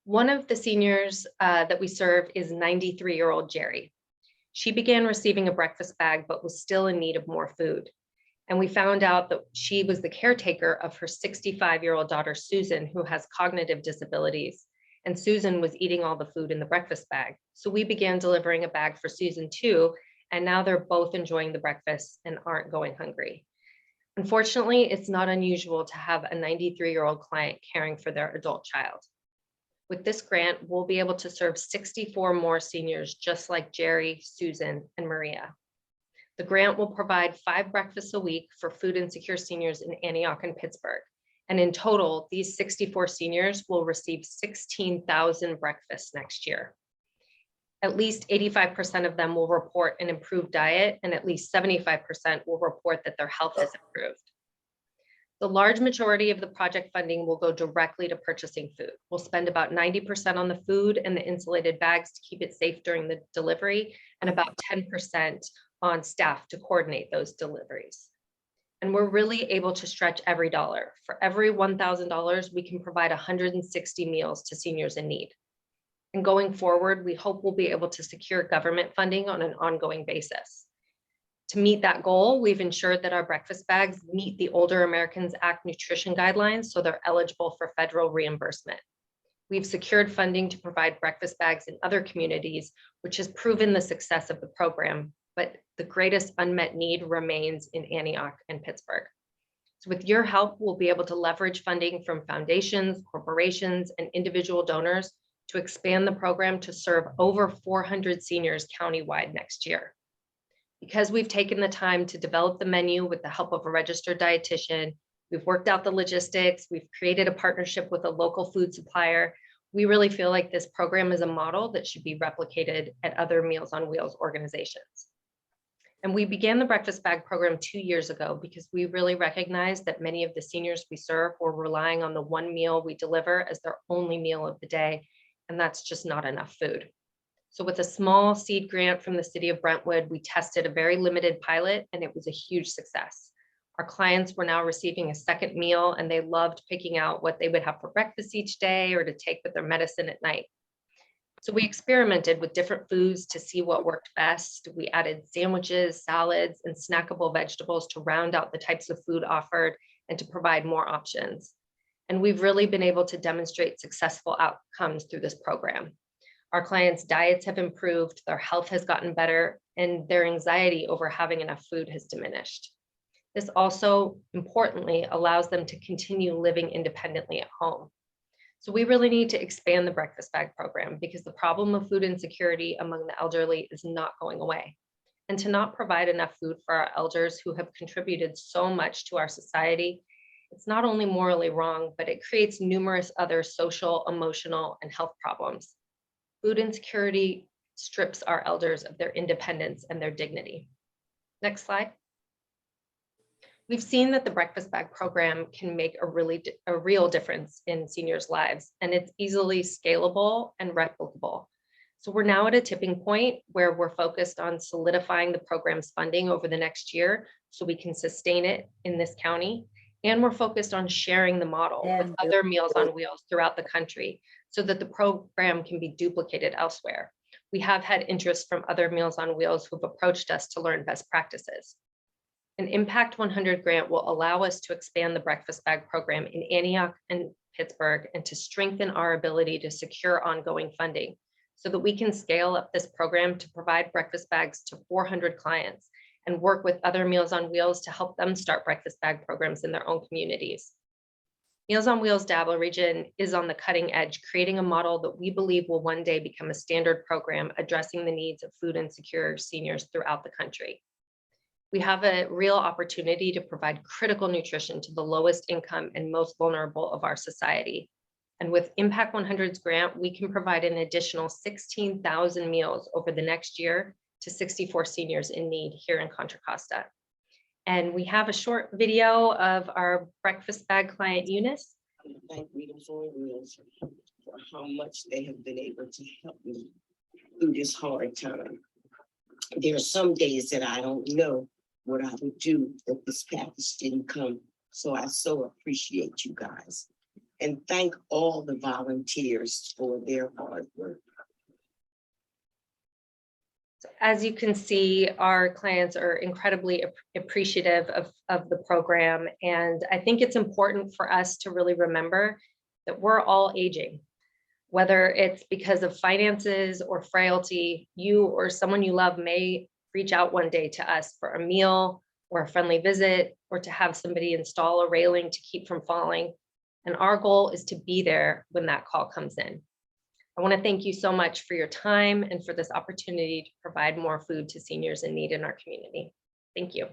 One of the seniors that we serve is 93-year-old Jerry. She began receiving a breakfast bag, but was still in need of more food. And we found out that she was the caretaker of her 65-year-old daughter, Susan, who has cognitive disabilities. And Susan was eating all the food in the breakfast bag. So we began delivering a bag for Susan too. And now they're both enjoying the breakfast and aren't going hungry. Unfortunately, it's not unusual to have a 93-year-old client caring for their adult child. With this grant, we'll be able to serve 64 more seniors just like Jerry, Susan, and Maria. The grant will provide 5 breakfasts a week for food insecure seniors in Antioch and Pittsburgh. And in total, these 64 seniors will receive 16,000 breakfasts next year. At least 85% of them will report an improved diet, and at least 75% will report that their health has improved. The large majority of the project funding will go directly to purchasing food. We'll spend about 90% on the food and the insulated bags to keep it safe during the delivery, and about 10% on staff to coordinate those deliveries. And we're really able to stretch every dollar. For every $1,000, we can provide 160 meals to seniors in need. And going forward, we hope we'll be able to secure government funding on an ongoing basis. To meet that goal, we've ensured that our breakfast bags meet the Older Americans Act nutrition guidelines, so they're eligible for federal reimbursement. We've secured funding to provide breakfast bags in other communities, which has proven the success of the program, but the greatest unmet need remains in Antioch and Pittsburgh. So with your help, we'll be able to leverage funding from foundations, corporations, and individual donors to expand the program to serve over 400 seniors countywide next year. Because we've taken the time to develop the menu with the help of a registered dietitian, we've worked out the logistics, we've created a partnership with a local food supplier, we really feel like this program is a model that should be replicated at other Meals on Wheels organizations. And we began the breakfast bag program 2 years ago because we really recognized that many of the seniors we serve were relying on the one meal we deliver as their only meal of the day, and that's just not enough food. So with a small seed grant from the city of Brentwood, we tested a very limited pilot and it was a huge success. Our clients were now receiving a second meal and they loved picking out what they would have for breakfast each day or to take with their medicine at night. So we experimented with different foods to see what worked best. We added sandwiches, salads, and snackable vegetables to round out the types of food offered and to provide more options. And we've really been able to demonstrate successful outcomes through this program. Our clients' diets have improved, their health has gotten better, and their anxiety over having enough food has diminished. This also, importantly, allows them to continue living independently at home. So we really need to expand the breakfast bag program because the problem of food insecurity among the elderly is not going away. And to not provide enough food for our elders who have contributed so much to our society, it's not only morally wrong, but it creates numerous other social, emotional, and health problems. Food insecurity strips our elders of their independence and their dignity. Next slide. We've seen that the breakfast bag program can make a real difference in seniors' lives, and it's easily scalable and replicable. So we're now at a tipping point where we're focused on solidifying the program's funding over the next year so we can sustain it in this county. And we're focused on sharing the model with other Meals on Wheels throughout the country so that the program can be duplicated elsewhere. We have had interest from other Meals on Wheels who've approached us to learn best practices. An Impact100 grant will allow us to expand the breakfast bag program in Antioch and Pittsburgh and to strengthen our ability to secure ongoing funding so that we can scale up this program to provide breakfast bags to 400 clients and work with other Meals on Wheels to help them start breakfast bag programs in their own communities. Meals on Wheels Diablo region is on the cutting edge, creating a model that we believe will one day become a standard program addressing the needs of food insecure seniors throughout the country. We have a real opportunity to provide critical nutrition to the lowest income and most vulnerable of our society. And with Impact100's grant, we can provide an additional 16,000 meals over the next year to 64 seniors in need here in Contra Costa. And we have a short video of our breakfast bag client, Eunice. Thank Freedom for Wheels for how much they have been able to help me through this hard time. There are some days that I don't know what I would do if this package didn't come. So I so appreciate you guys. And thank all the volunteers for their hard work. As you can see, our clients are incredibly appreciative of the program. And I think it's important for us to really remember that we're all aging. Whether it's because of finances or frailty, you or someone you love may reach out one day to us for a meal or a friendly visit or to have somebody install a railing to keep from falling. And our goal is to be there when that call comes in. I want to thank you so much for your time and for this opportunity to provide more food to seniors in need in our community. Thank you.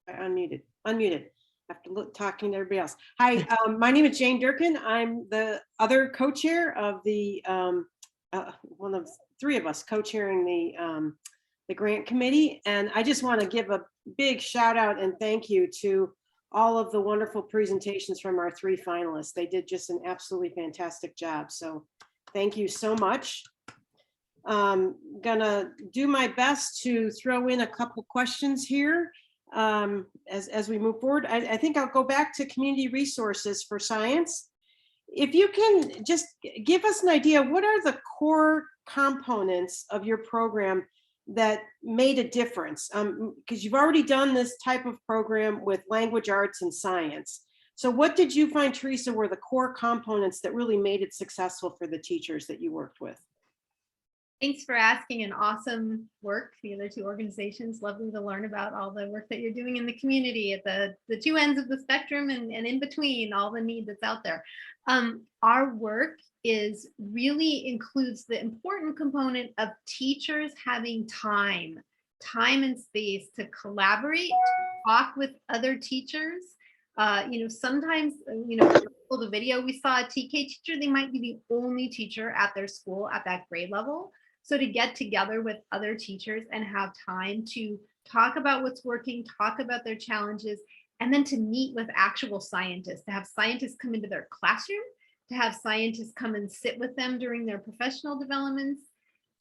I unmuted. After talking to everybody else. Hi, my name is Jane Durkin. I'm the other co-chair of the one of three of us co-chairing the grant committee, and I just want to give a big shout out and thank you to all of the wonderful presentations from our three finalists. They did just an absolutely fantastic job. So thank you so much. Gonna do my best to throw in a couple questions here. As we move forward, I think I'll go back to community resources for science. If you can just give us an idea, what are the core components of your program that made a difference? Because you've already done this type of program with language arts and science. So what did you find, Teresa, were the core components that really made it successful for the teachers that you worked with? Thanks for asking. An awesome work, the other two organizations. Lovely to learn about all the work that you're doing in the community at the two ends of the spectrum and in between, all the need that's out there. Our work is really includes the important component of teachers having time and space to collaborate, talk with other teachers. Sometimes, the video, we saw a TK teacher, they might be the only teacher at their school at that grade level. So to get together with other teachers and have time to talk about what's working, talk about their challenges, and then to meet with actual scientists, to have scientists come into their classroom, to have scientists come and sit with them during their professional developments,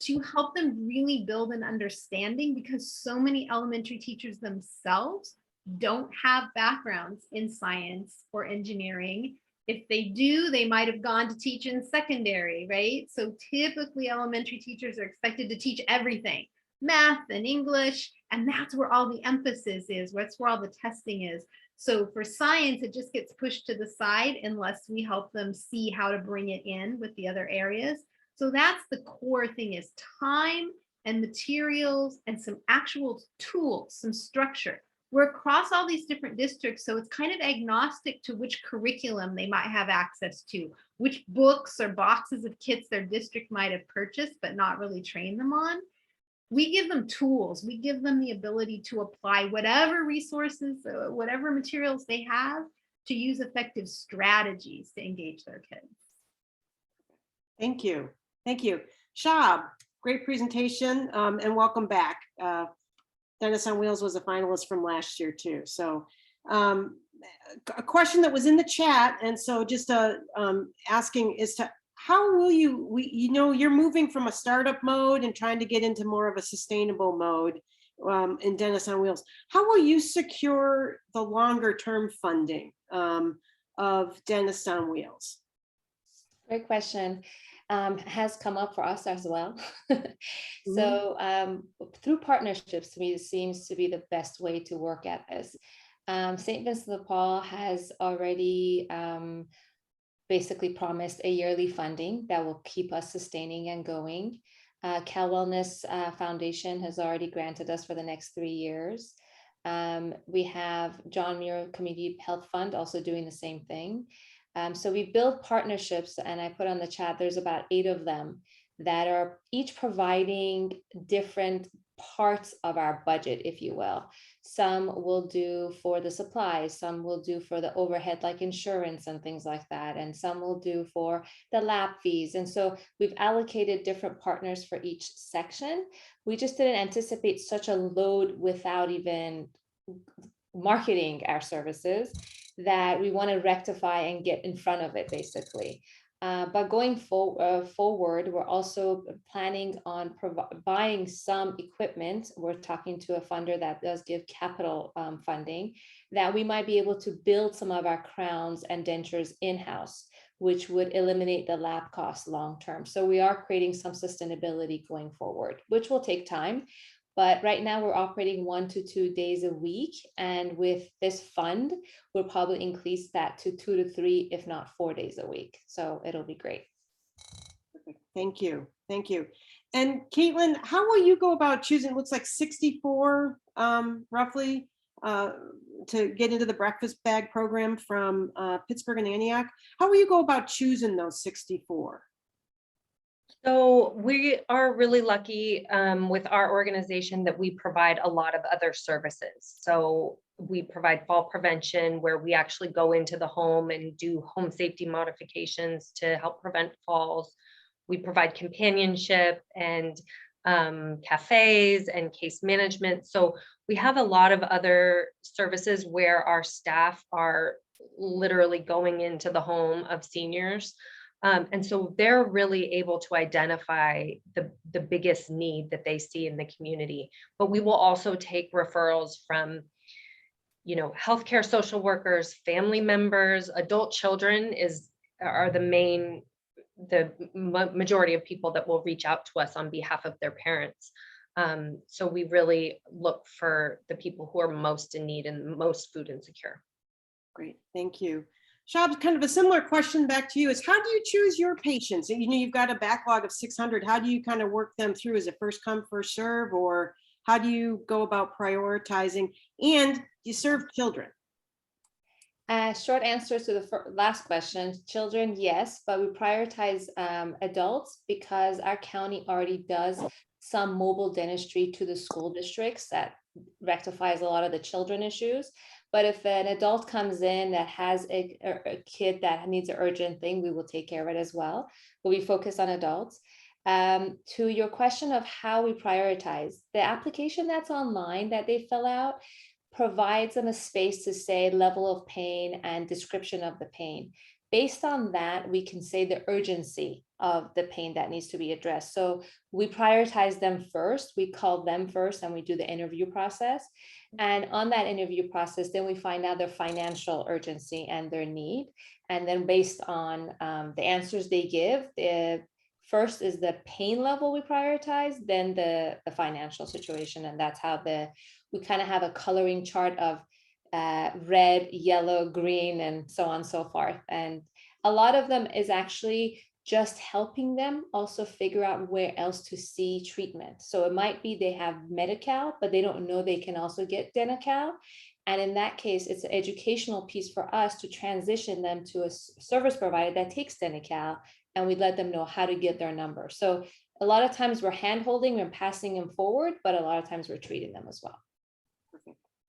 to help them really build an understanding, because so many elementary teachers themselves don't have backgrounds in science or engineering. If they do, they might have gone to teach in secondary, right? So typically elementary teachers are expected to teach everything, math and English, and that's where all the emphasis is, that's where all the testing is. So for science, it just gets pushed to the side unless we help them see how to bring it in with the other areas. So that's the core thing, is time and materials and some actual tools, some structure. We're across all these different districts, so it's kind of agnostic to which curriculum they might have access to, which books or boxes of kits their district might have purchased but not really trained them on. We give them tools. We give them the ability to apply whatever resources, whatever materials they have, to use effective strategies to engage their kids. Thank you. Thank you. Shab, great presentation, and welcome back. Dentists on Wheels was a finalist from last year too. So a question that was in the chat, and so just asking is to how will you're moving from a startup mode and trying to get into more of a sustainable mode in Dentists on Wheels. How will you secure the longer term funding of Dentists on Wheels? Great question. Has come up for us as well. So through partnerships, to me, it seems to be the best way to work at this. St. Vincent de Paul has already basically promised a yearly funding that will keep us sustaining and going. Cal Wellness Foundation has already granted us for the next 3 years. We have John Muir Community Health Fund also doing the same thing. So we build partnerships, and I put on the chat, there's about 8 of them that are each providing different parts of our budget, if you will. Some will do for the supplies, some will do for the overhead like insurance and things like that, and some will do for the lab fees. And so we've allocated different partners for each section. We just didn't anticipate such a load without even marketing our services, that we want to rectify and get in front of it, basically. But going forward, we're also planning on buying some equipment. We're talking to a funder that does give capital funding, that we might be able to build some of our crowns and dentures in-house, which would eliminate the lab costs long-term. So we are creating some sustainability going forward, which will take time. But right now we're operating 1 to 2 days a week. And with this fund, we'll probably increase that to 2 to 3, if not 4 days a week. So it'll be great. Thank you. Thank you. And Caitlin, how will you go about choosing, it looks like 64 roughly to get into the breakfast bag program from Pittsburgh and Antioch. How will you go about choosing those 64? So we are really lucky with our organization that we provide a lot of other services. So we provide fall prevention, where we actually go into the home and do home safety modifications to help prevent falls. We provide companionship and cafes and case management. So we have a lot of other services where our staff are literally going into the home of seniors. And so they're really able to identify the biggest need that they see in the community. But we will also take referrals from, healthcare social workers, family members, adult children are the majority of people that will reach out to us on behalf of their parents. So we really look for the people who are most in need and most food insecure. Great, thank you. Shab, kind of a similar question back to you is how do you choose your patients? You know, you've got a backlog of 600. How do you kind of work them through? Is it first come, first serve, or how do you go about prioritizing? And you serve children? Short answer to the last question, children, yes, but we prioritize adults because our county already does some mobile dentistry to the school districts that rectifies a lot of the children issues. But if an adult comes in that has a kid that needs an urgent thing, we will take care of it as well. But we focus on adults. To your question of how we prioritize, the application that's online that they fill out provides them a space to say level of pain and description of the pain. Based on that, we can say the urgency of the pain that needs to be addressed. So we prioritize them first, we call them first, and we do the interview process. And on that interview process, then we find out their financial urgency and their need. And then based on the answers they give, the first is the pain level we prioritize, then the financial situation. And that's how we kind of have a coloring chart of red, yellow, green, and so on and so forth. And a lot of them is actually just helping them also figure out where else to see treatment. So it might be they have Medi-Cal, but they don't know they can also get Denti-Cal. And in that case, it's an educational piece for us to transition them to a service provider that takes Denti-Cal, and we let them know how to get their number. So a lot of times we're hand-holding and passing them forward, but a lot of times we're treating them as well.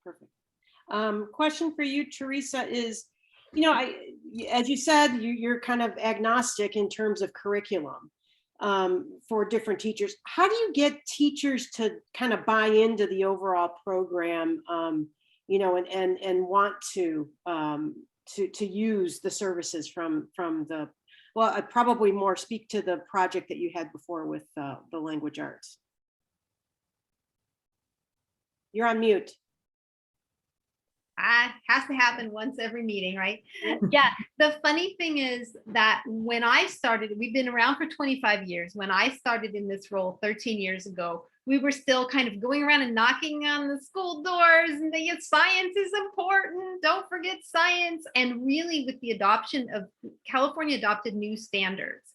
Perfect. Question for you, Teresa, is, you know, as you said, you're kind of agnostic in terms of curriculum for different teachers. How do you get teachers to kind of buy into the overall program, you know, and want to use the services from the, well, I'd probably more speak to the project that you had before with the language arts. You're on mute. Has to happen once every meeting, right? Yeah. The funny thing is that when I started, we've been around for 25 years. When I started in this role 13 years ago, we were still kind of going around and knocking on the school doors and they get science is important. Don't forget science. And really with the adoption of California adopted new standards.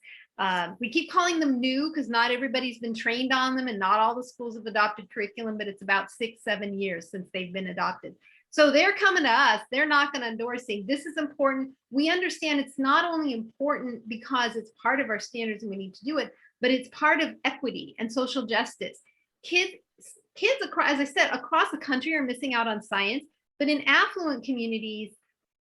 We keep calling them new because not everybody's been trained on them and not all the schools have adopted curriculum, but it's about 6-7 years since they've been adopted. So they're coming to us, they're knocking on doors saying, this is important. We understand it's not only important because it's part of our standards and we need to do it, but it's part of equity and social justice. Kids across, as I said, across the country are missing out on science, but in affluent communities,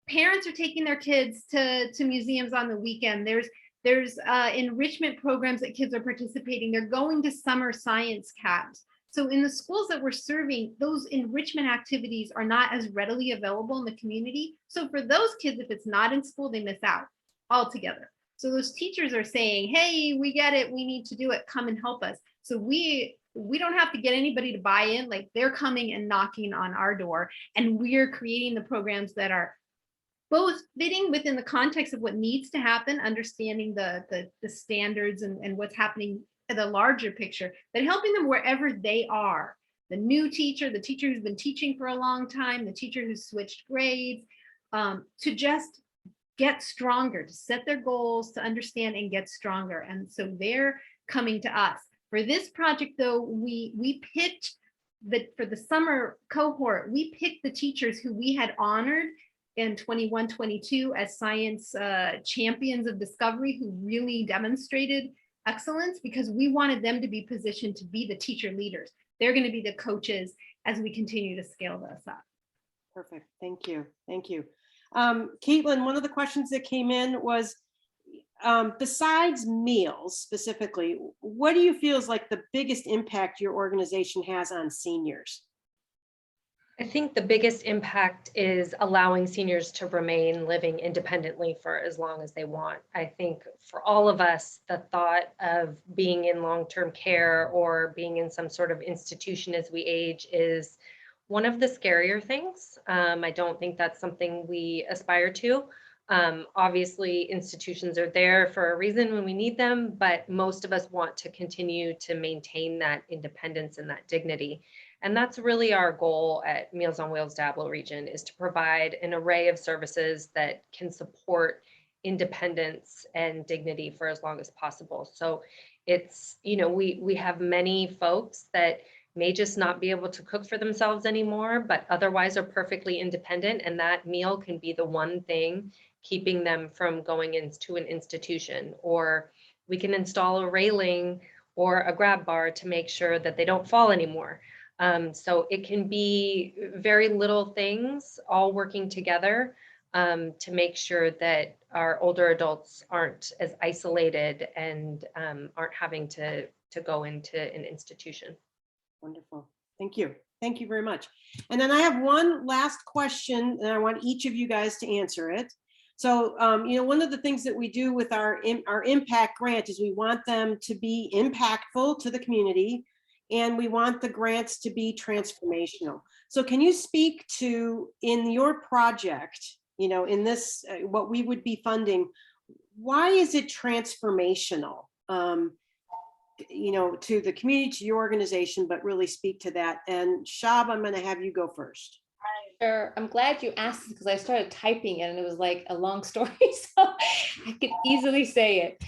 parents are taking their kids to museums on the weekend. There's enrichment programs that kids are participating. They're going to summer science camps. So in the schools that we're serving, those enrichment activities are not as readily available in the community. So for those kids, if it's not in school, they miss out altogether. So those teachers are saying, hey, we get it, we need to do it, come and help us. So we don't have to get anybody to buy in, like they're coming and knocking on our door, and we're creating the programs that are both fitting within the context of what needs to happen, understanding the standards and what's happening in the larger picture, but helping them wherever they are. The new teacher, the teacher who's been teaching for a long time, the teacher who's switched grades, to just get stronger, to set their goals, to understand and get stronger. And so they're coming to us. For this project though, we picked for the summer cohort, we picked the teachers who we had honored in 21-22 as science champions of discovery, who really demonstrated excellence, because we wanted them to be positioned to be the teacher leaders. They're going to be the coaches as we continue to scale this up. Perfect. Thank you. Thank you. Caitlin, one of the questions that came in was, besides meals specifically, what do you feel is like the biggest impact your organization has on seniors? I think the biggest impact is allowing seniors to remain living independently for as long as they want. I think for all of us, the thought of being in long-term care or being in some sort of institution as we age is one of the scarier things. I don't think that's something we aspire to. Obviously, institutions are there for a reason when we need them, but most of us want to continue to maintain that independence and that dignity. And that's really our goal at Meals on Wheels Diablo region, is to provide an array of services that can support independence and dignity for as long as possible. So it's, we have many folks that may just not be able to cook for themselves anymore, but otherwise are perfectly independent. And that meal can be the one thing keeping them from going into an institution. Or we can install a railing or a grab bar to make sure that they don't fall anymore. So it can be very little things all working together to make sure that our older adults aren't as isolated and aren't having to go into an institution. Wonderful. Thank you. Thank you very much. And then I have one last question, and I want each of you guys to answer it. So, one of the things that we do with our impact grant is we want them to be impactful to the community, and we want the grants to be transformational. So can you speak to, in your project, in this, what we would be funding, why is it transformational? To the community, to your organization, but really speak to that. And Shab, I'm going to have you go first. Sure. I'm glad you asked because I started typing it and it was like a long story, so I could easily say it.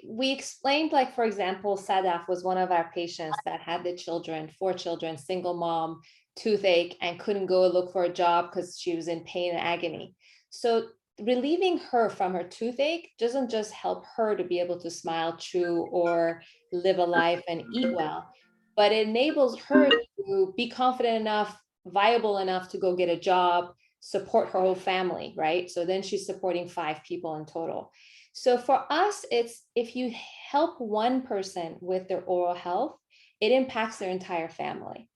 We explained, like, for example, Sadaf was one of our patients that had the children, 4 children, single mom, toothache, and couldn't go look for a job because she was in pain and agony. So relieving her from her toothache doesn't just help her to be able to smile, chew, or live a life and eat well, but it enables her to be confident enough, viable enough to go get a job, support her whole family, right? So then she's supporting 5 people in total. So for us, it's, if you help one person with their oral health, it impacts their entire family.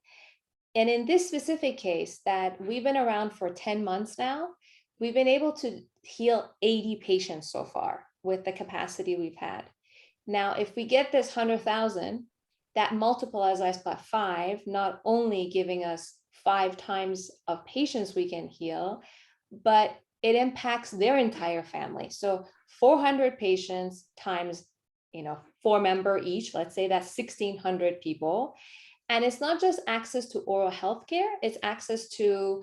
And in this specific case that we've been around for 10 months now, we've been able to heal 80 patients so far with the capacity we've had. Now, if we get this 100,000, that multiplies by 5, not only giving us 5 times of patients we can heal, but it impacts their entire family. So 400 patients times, 4 member each, let's say that's 1,600 people. And it's not just access to oral health care, it's access to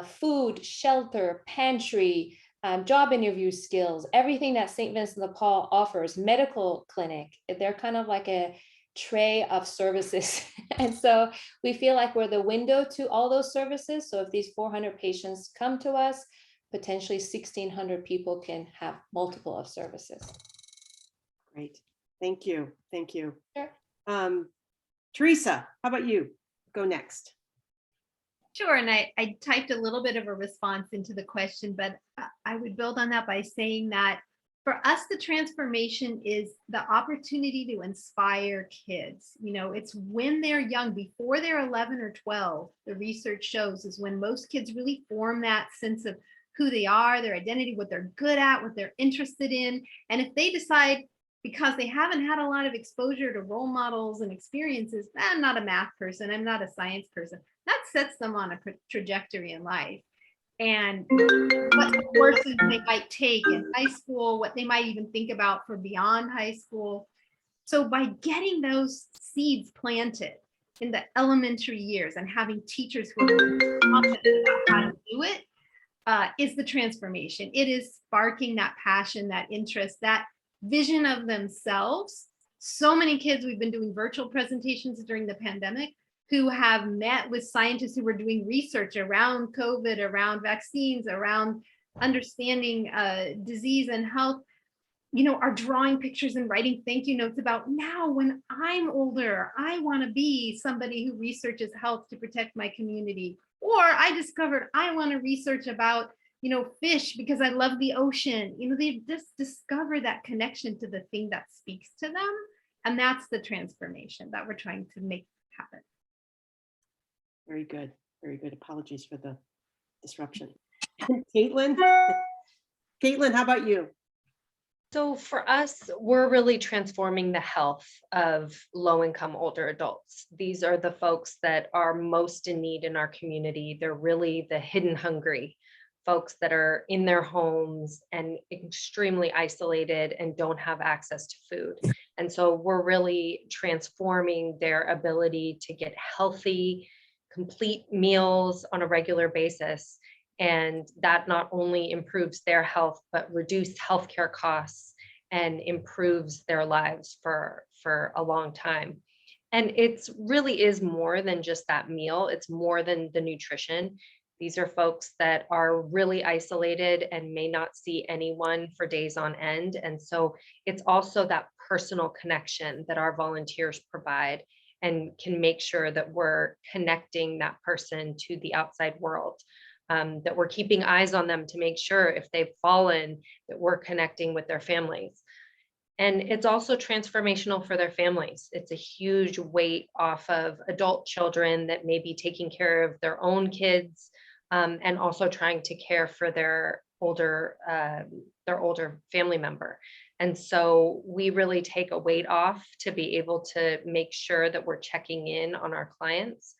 food, shelter, pantry, job interview skills, everything that St. Vincent de Paul offers, medical clinic. They're kind of like a tray of services. And so we feel like we're the window to all those services. So if these 400 patients come to us, potentially 1,600 people can have multiple of services. Great. Thank you. Thank you. Sure. Teresa, how about you? Go next. Sure, and I typed a little bit of a response into the question, but I would build on that by saying that for us, the transformation is the opportunity to inspire kids. It's when they're young, before they're 11 or 12, the research shows is when most kids really form that sense of who they are, their identity, what they're good at, what they're interested in. And if they decide, because they haven't had a lot of exposure to role models and experiences, I'm not a math person, I'm not a science person, that sets them on a trajectory in life. And what courses they might take in high school, what they might even think about for beyond high school. So by getting those seeds planted in the elementary years and having teachers who are confident about how to do it, is the transformation. It is sparking that passion, that interest, that vision of themselves. So many kids, we've been doing virtual presentations during the pandemic, who have met with scientists who were doing research around COVID, around vaccines, around understanding disease and health, are drawing pictures and writing thank you notes about, now when I'm older, I want to be somebody who researches health to protect my community. Or I discovered I want to research about, fish because I love the ocean. They've just discovered that connection to the thing that speaks to them. And that's the transformation that we're trying to make happen. Very good. Very good. Apologies for the disruption. Caitlin, how about you? So for us, we're really transforming the health of low-income older adults. These are the folks that are most in need in our community. They're really the hidden hungry folks that are in their homes and extremely isolated and don't have access to food. And so we're really transforming their ability to get healthy, complete meals on a regular basis. And that not only improves their health, but reduced healthcare costs and improves their lives for a long time. And it's really is more than just that meal. It's more than the nutrition. These are folks that are really isolated and may not see anyone for days on end. And so it's also that personal connection that our volunteers provide and can make sure that we're connecting that person to the outside world, that we're keeping eyes on them to make sure if they've fallen, that we're connecting with their families. And it's also transformational for their families. It's a huge weight off of adult children that may be taking care of their own kids, and also trying to care for their older family member. And so we really take a weight off to be able to make sure that we're checking in on our clients.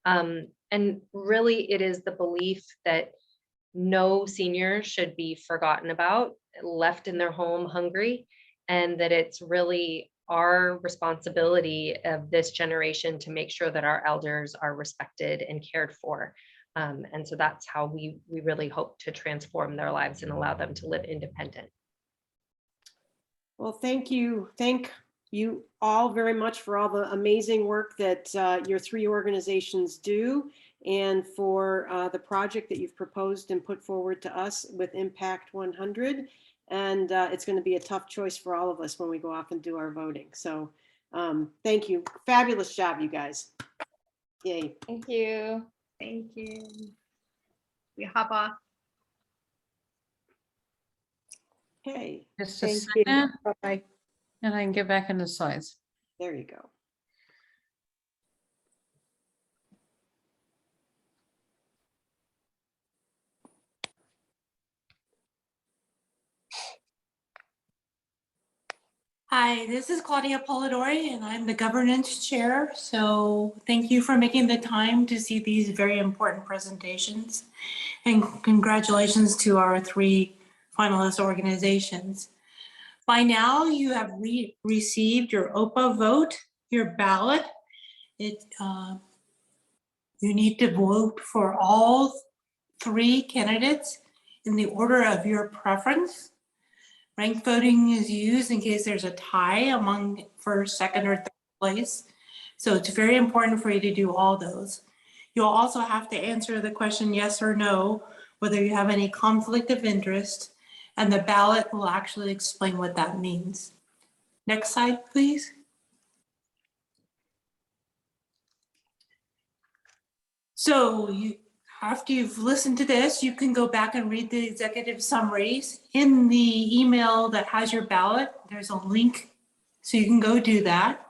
And really, it is the belief that no senior should be forgotten about, left in their home hungry, and that it's really our responsibility of this generation to make sure that our elders are respected and cared for. And so that's how we really hope to transform their lives and allow them to live independent. Well, thank you. Thank you all very much for all the amazing work that your three organizations do, and for the project that you've proposed and put forward to us with Impact 100. And it's going to be a tough choice for all of us when we go off and do our voting. So thank you. Fabulous job, you guys. Yay. Thank you. Thank you. We hop off. Okay. Just a Thank second. you. Bye-bye. And I can get back into slides. There you go. Hi, this is Claudia Polidori, and I'm the governance chair. So thank you for making the time to see these very important presentations. And congratulations to our three finalist organizations. By now, you have received your OPA vote, your ballot. You need to vote for all three candidates in the order of your preference. Ranked voting is used in case there's a tie among first, second, or third place. So it's very important for you to do all those. You'll also have to answer the question yes or no, whether you have any conflict of interest, and the ballot will actually explain what that means. Next slide, please. So after you've listened to this, you can go back and read the executive summaries. In the email that has your ballot, there's a link so you can go do that.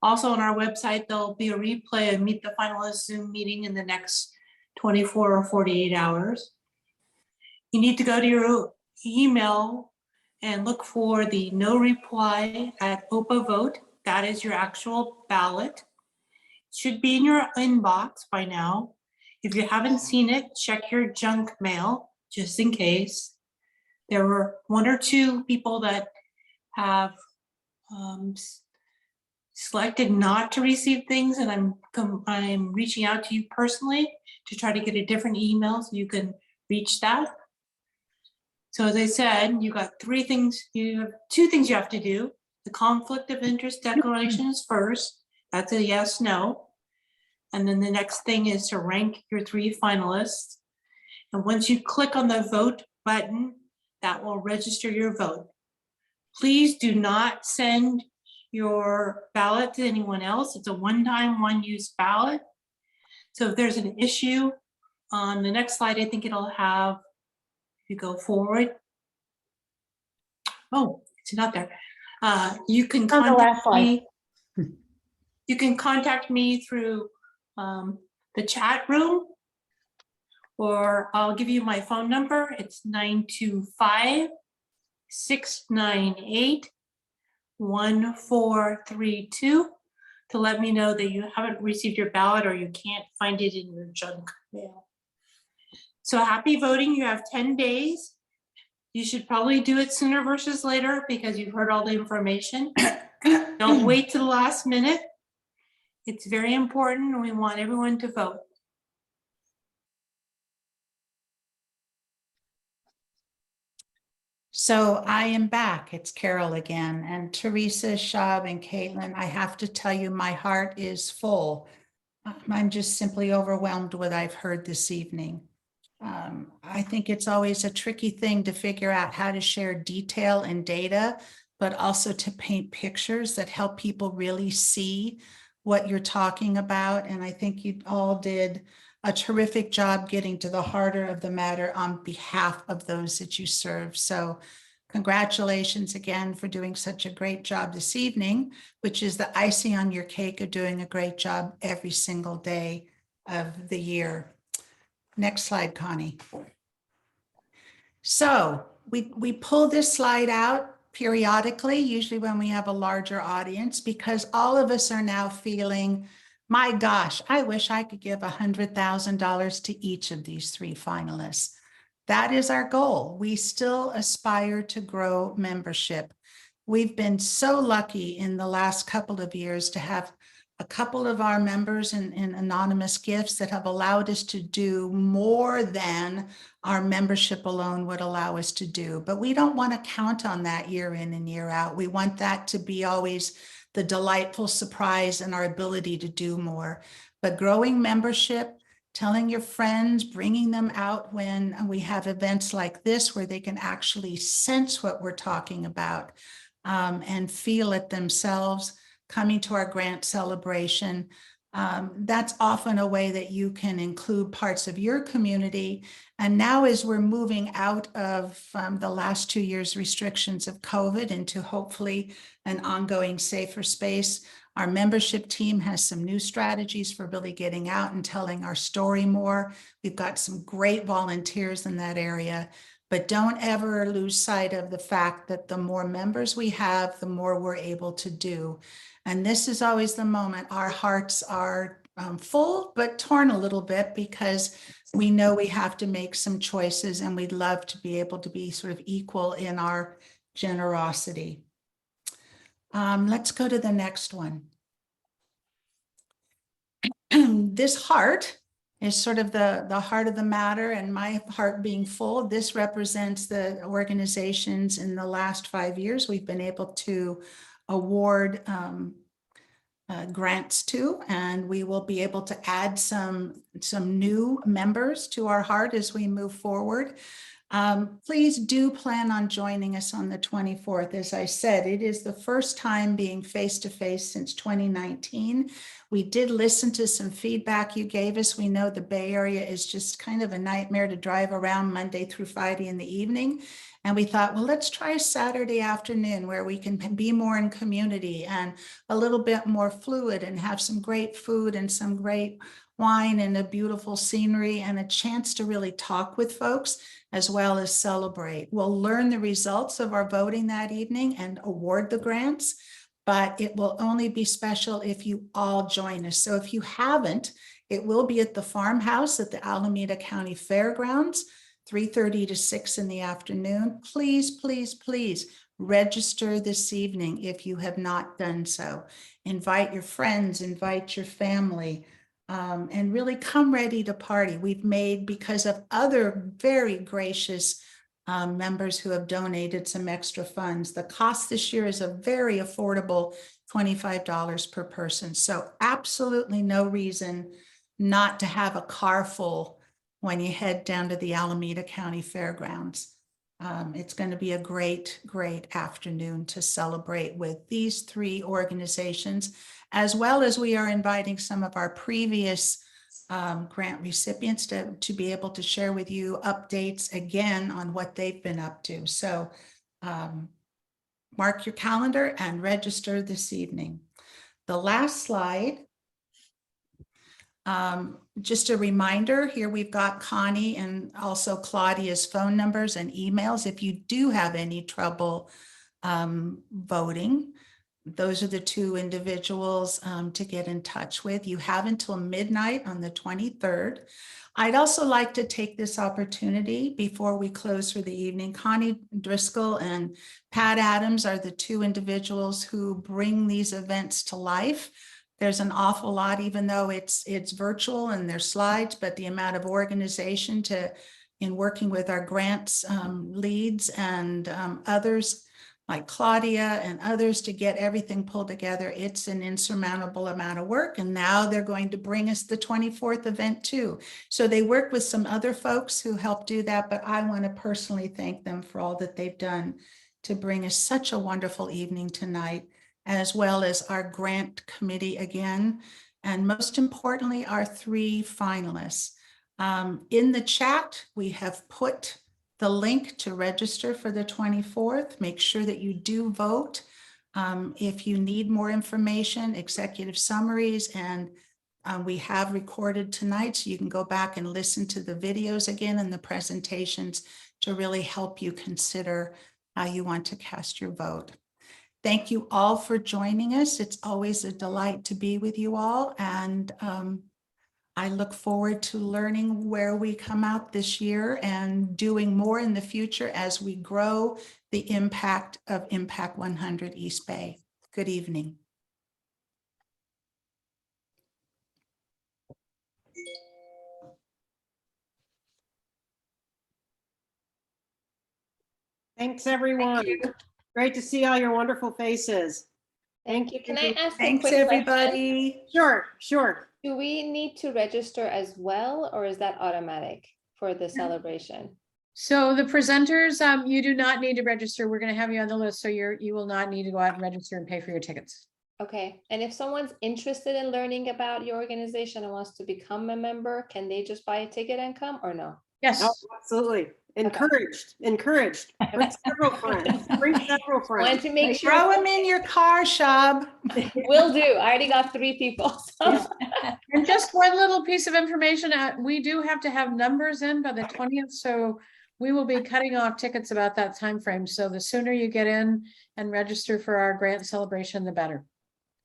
Also on our website, there'll be a replay of Meet the Finalists Zoom meeting in the next 24 or 48 hours. You need to go to your email and look for the no reply at OPA vote. That is your actual ballot. It should be in your inbox by now. If you haven't seen it, check your junk mail just in case. There were one or two people that have selected not to receive things, and I'm reaching out to you personally to try to get a different email so you can reach that. So as I said, you got three things. You have two things you have to do. The conflict of interest declaration is first. That's a yes, no. And then the next thing is to rank your three finalists. And once you click on the vote button, that will register your vote. Please do not send your ballot to anyone else. It's a one-time, one-use ballot. So if there's an issue, on the next slide, I think it'll have, if you go forward. Oh, it's not there. You can contact me. You can contact me through the chat room, or I'll give you my phone number. It's 925-698-1432 to let me know that you haven't received your ballot or you can't find it in your junk mail. So happy voting. You have 10 days. You should probably do it sooner versus later because you've heard all the information. Don't wait to the last minute. It's very important and we want everyone to vote. So I am back. It's Carol again. And Teresa, Shab, and Caitlin, I have to tell you, my heart is full. I'm just simply overwhelmed with what I've heard this evening. I think it's always a tricky thing to figure out how to share detail and data, but also to paint pictures that help people really see what you're talking about. And I think you all did a terrific job getting to the heart of the matter on behalf of those that you serve. So congratulations again for doing such a great job this evening, which is the icing on your cake of doing a great job every single day of the year. Next slide, Connie. So we pull this slide out periodically, usually when we have a larger audience, because all of us are now feeling, my gosh, I wish I could give $100,000 to each of these 3 finalists. That is our goal. We still aspire to grow membership. We've been so lucky in the last couple of years to have a couple of our members in anonymous gifts that have allowed us to do more than our membership alone would allow us to do. But we don't want to count on that year in and year out. We want that to be always the delightful surprise and our ability to do more. But growing membership, telling your friends, bringing them out when we have events like this where they can actually sense what we're talking about and feel it themselves, coming to our grant celebration. That's often a way that you can include parts of your community. And now as we're moving out of the last 2 years restrictions of COVID into hopefully an ongoing safer space, our membership team has some new strategies for really getting out and telling our story more. We've got some great volunteers in that area. But don't ever lose sight of the fact that the more members we have, the more we're able to do. And this is always the moment our hearts are full, but torn a little bit because we know we have to make some choices and we'd love to be able to be sort of equal in our generosity. Let's go to the next one. This heart is sort of the heart of the matter, and my heart being full. This represents the organizations in the last 5 years we've been able to award grants to, and we will be able to add some new members to our heart as we move forward. Please do plan on joining us on the 24th. As I said, it is the first time being face-to-face since 2019. We did listen to some feedback you gave us. We know the Bay Area is just kind of a nightmare to drive around Monday through Friday in the evening. And we thought, well, let's try a Saturday afternoon where we can be more in community and a little bit more fluid and have some great food and some great wine and a beautiful scenery and a chance to really talk with folks as well as celebrate. We'll learn the results of our voting that evening and award the grants, but it will only be special if you all join us. So if you haven't, it will be at the farmhouse at the Alameda County Fairgrounds, 3:30 to 6 in the afternoon. Please, please, please register this evening if you have not done so. Invite your friends, invite your family, and really come ready to party. We've made, because of other very gracious members who have donated some extra funds, the cost this year is a very affordable $25 per person. So absolutely no reason not to have a car full when you head down to the Alameda County Fairgrounds. It's going to be a great, great afternoon to celebrate with these 3 organizations, as well as we are inviting some of our previous grant recipients to be able to share with you updates again on what they've been up to. So mark your calendar and register this evening. The last slide, just a reminder here, we've got Connie and also Claudia's phone numbers and emails. If you do have any trouble voting, those are the two individuals to get in touch with. You have until midnight on the 23rd. I'd also like to take this opportunity before we close for the evening. Connie Driscoll and Pat Adams are the two individuals who bring these events to life. There's an awful lot, even though it's virtual and there's slides, but the amount of organization in working with our grants leads and others like Claudia and others to get everything pulled together. It's an insurmountable amount of work. And now they're going to bring us the 24th event too. So they work with some other folks who help do that, but I want to personally thank them for all that they've done to bring us such a wonderful evening tonight, as well as our grant committee again. And most importantly, our 3 finalists. In the chat, we have put the link to register for the 24th. Make sure that you do vote. If you need more information, executive summaries, and we have recorded tonight, so you can go back and listen to the videos again and the presentations to really help you consider how you want to cast your vote. Thank you all for joining us. It's always a delight to be with you all, and I look forward to learning where we come out this year and doing more in the future as we grow the impact of Impact 100 East Bay. Good evening. Thanks, everyone. Great to see all your wonderful faces. Thank you. Can I ask a Thanks, quick everybody. question? Sure, sure. Do we need to register as well, or is that automatic for the celebration? So the presenters, you do not need to register. We're going to have you on the list, so you will not need to go out and register and pay for your tickets. Okay, and if someone's interested in learning about your organization and wants to become a member, can they just buy a ticket and come, or no? Yes. Oh, absolutely. Encouraged. Bring several friends. Wanted to make sure. Throw them in your car, Shab. Will do. I already got 3 people. So. Yeah. And just one little piece of information, we do have to have numbers in by the 20th, so we will be cutting off tickets about that time frame. So the sooner you get in and register for our grant celebration, the better.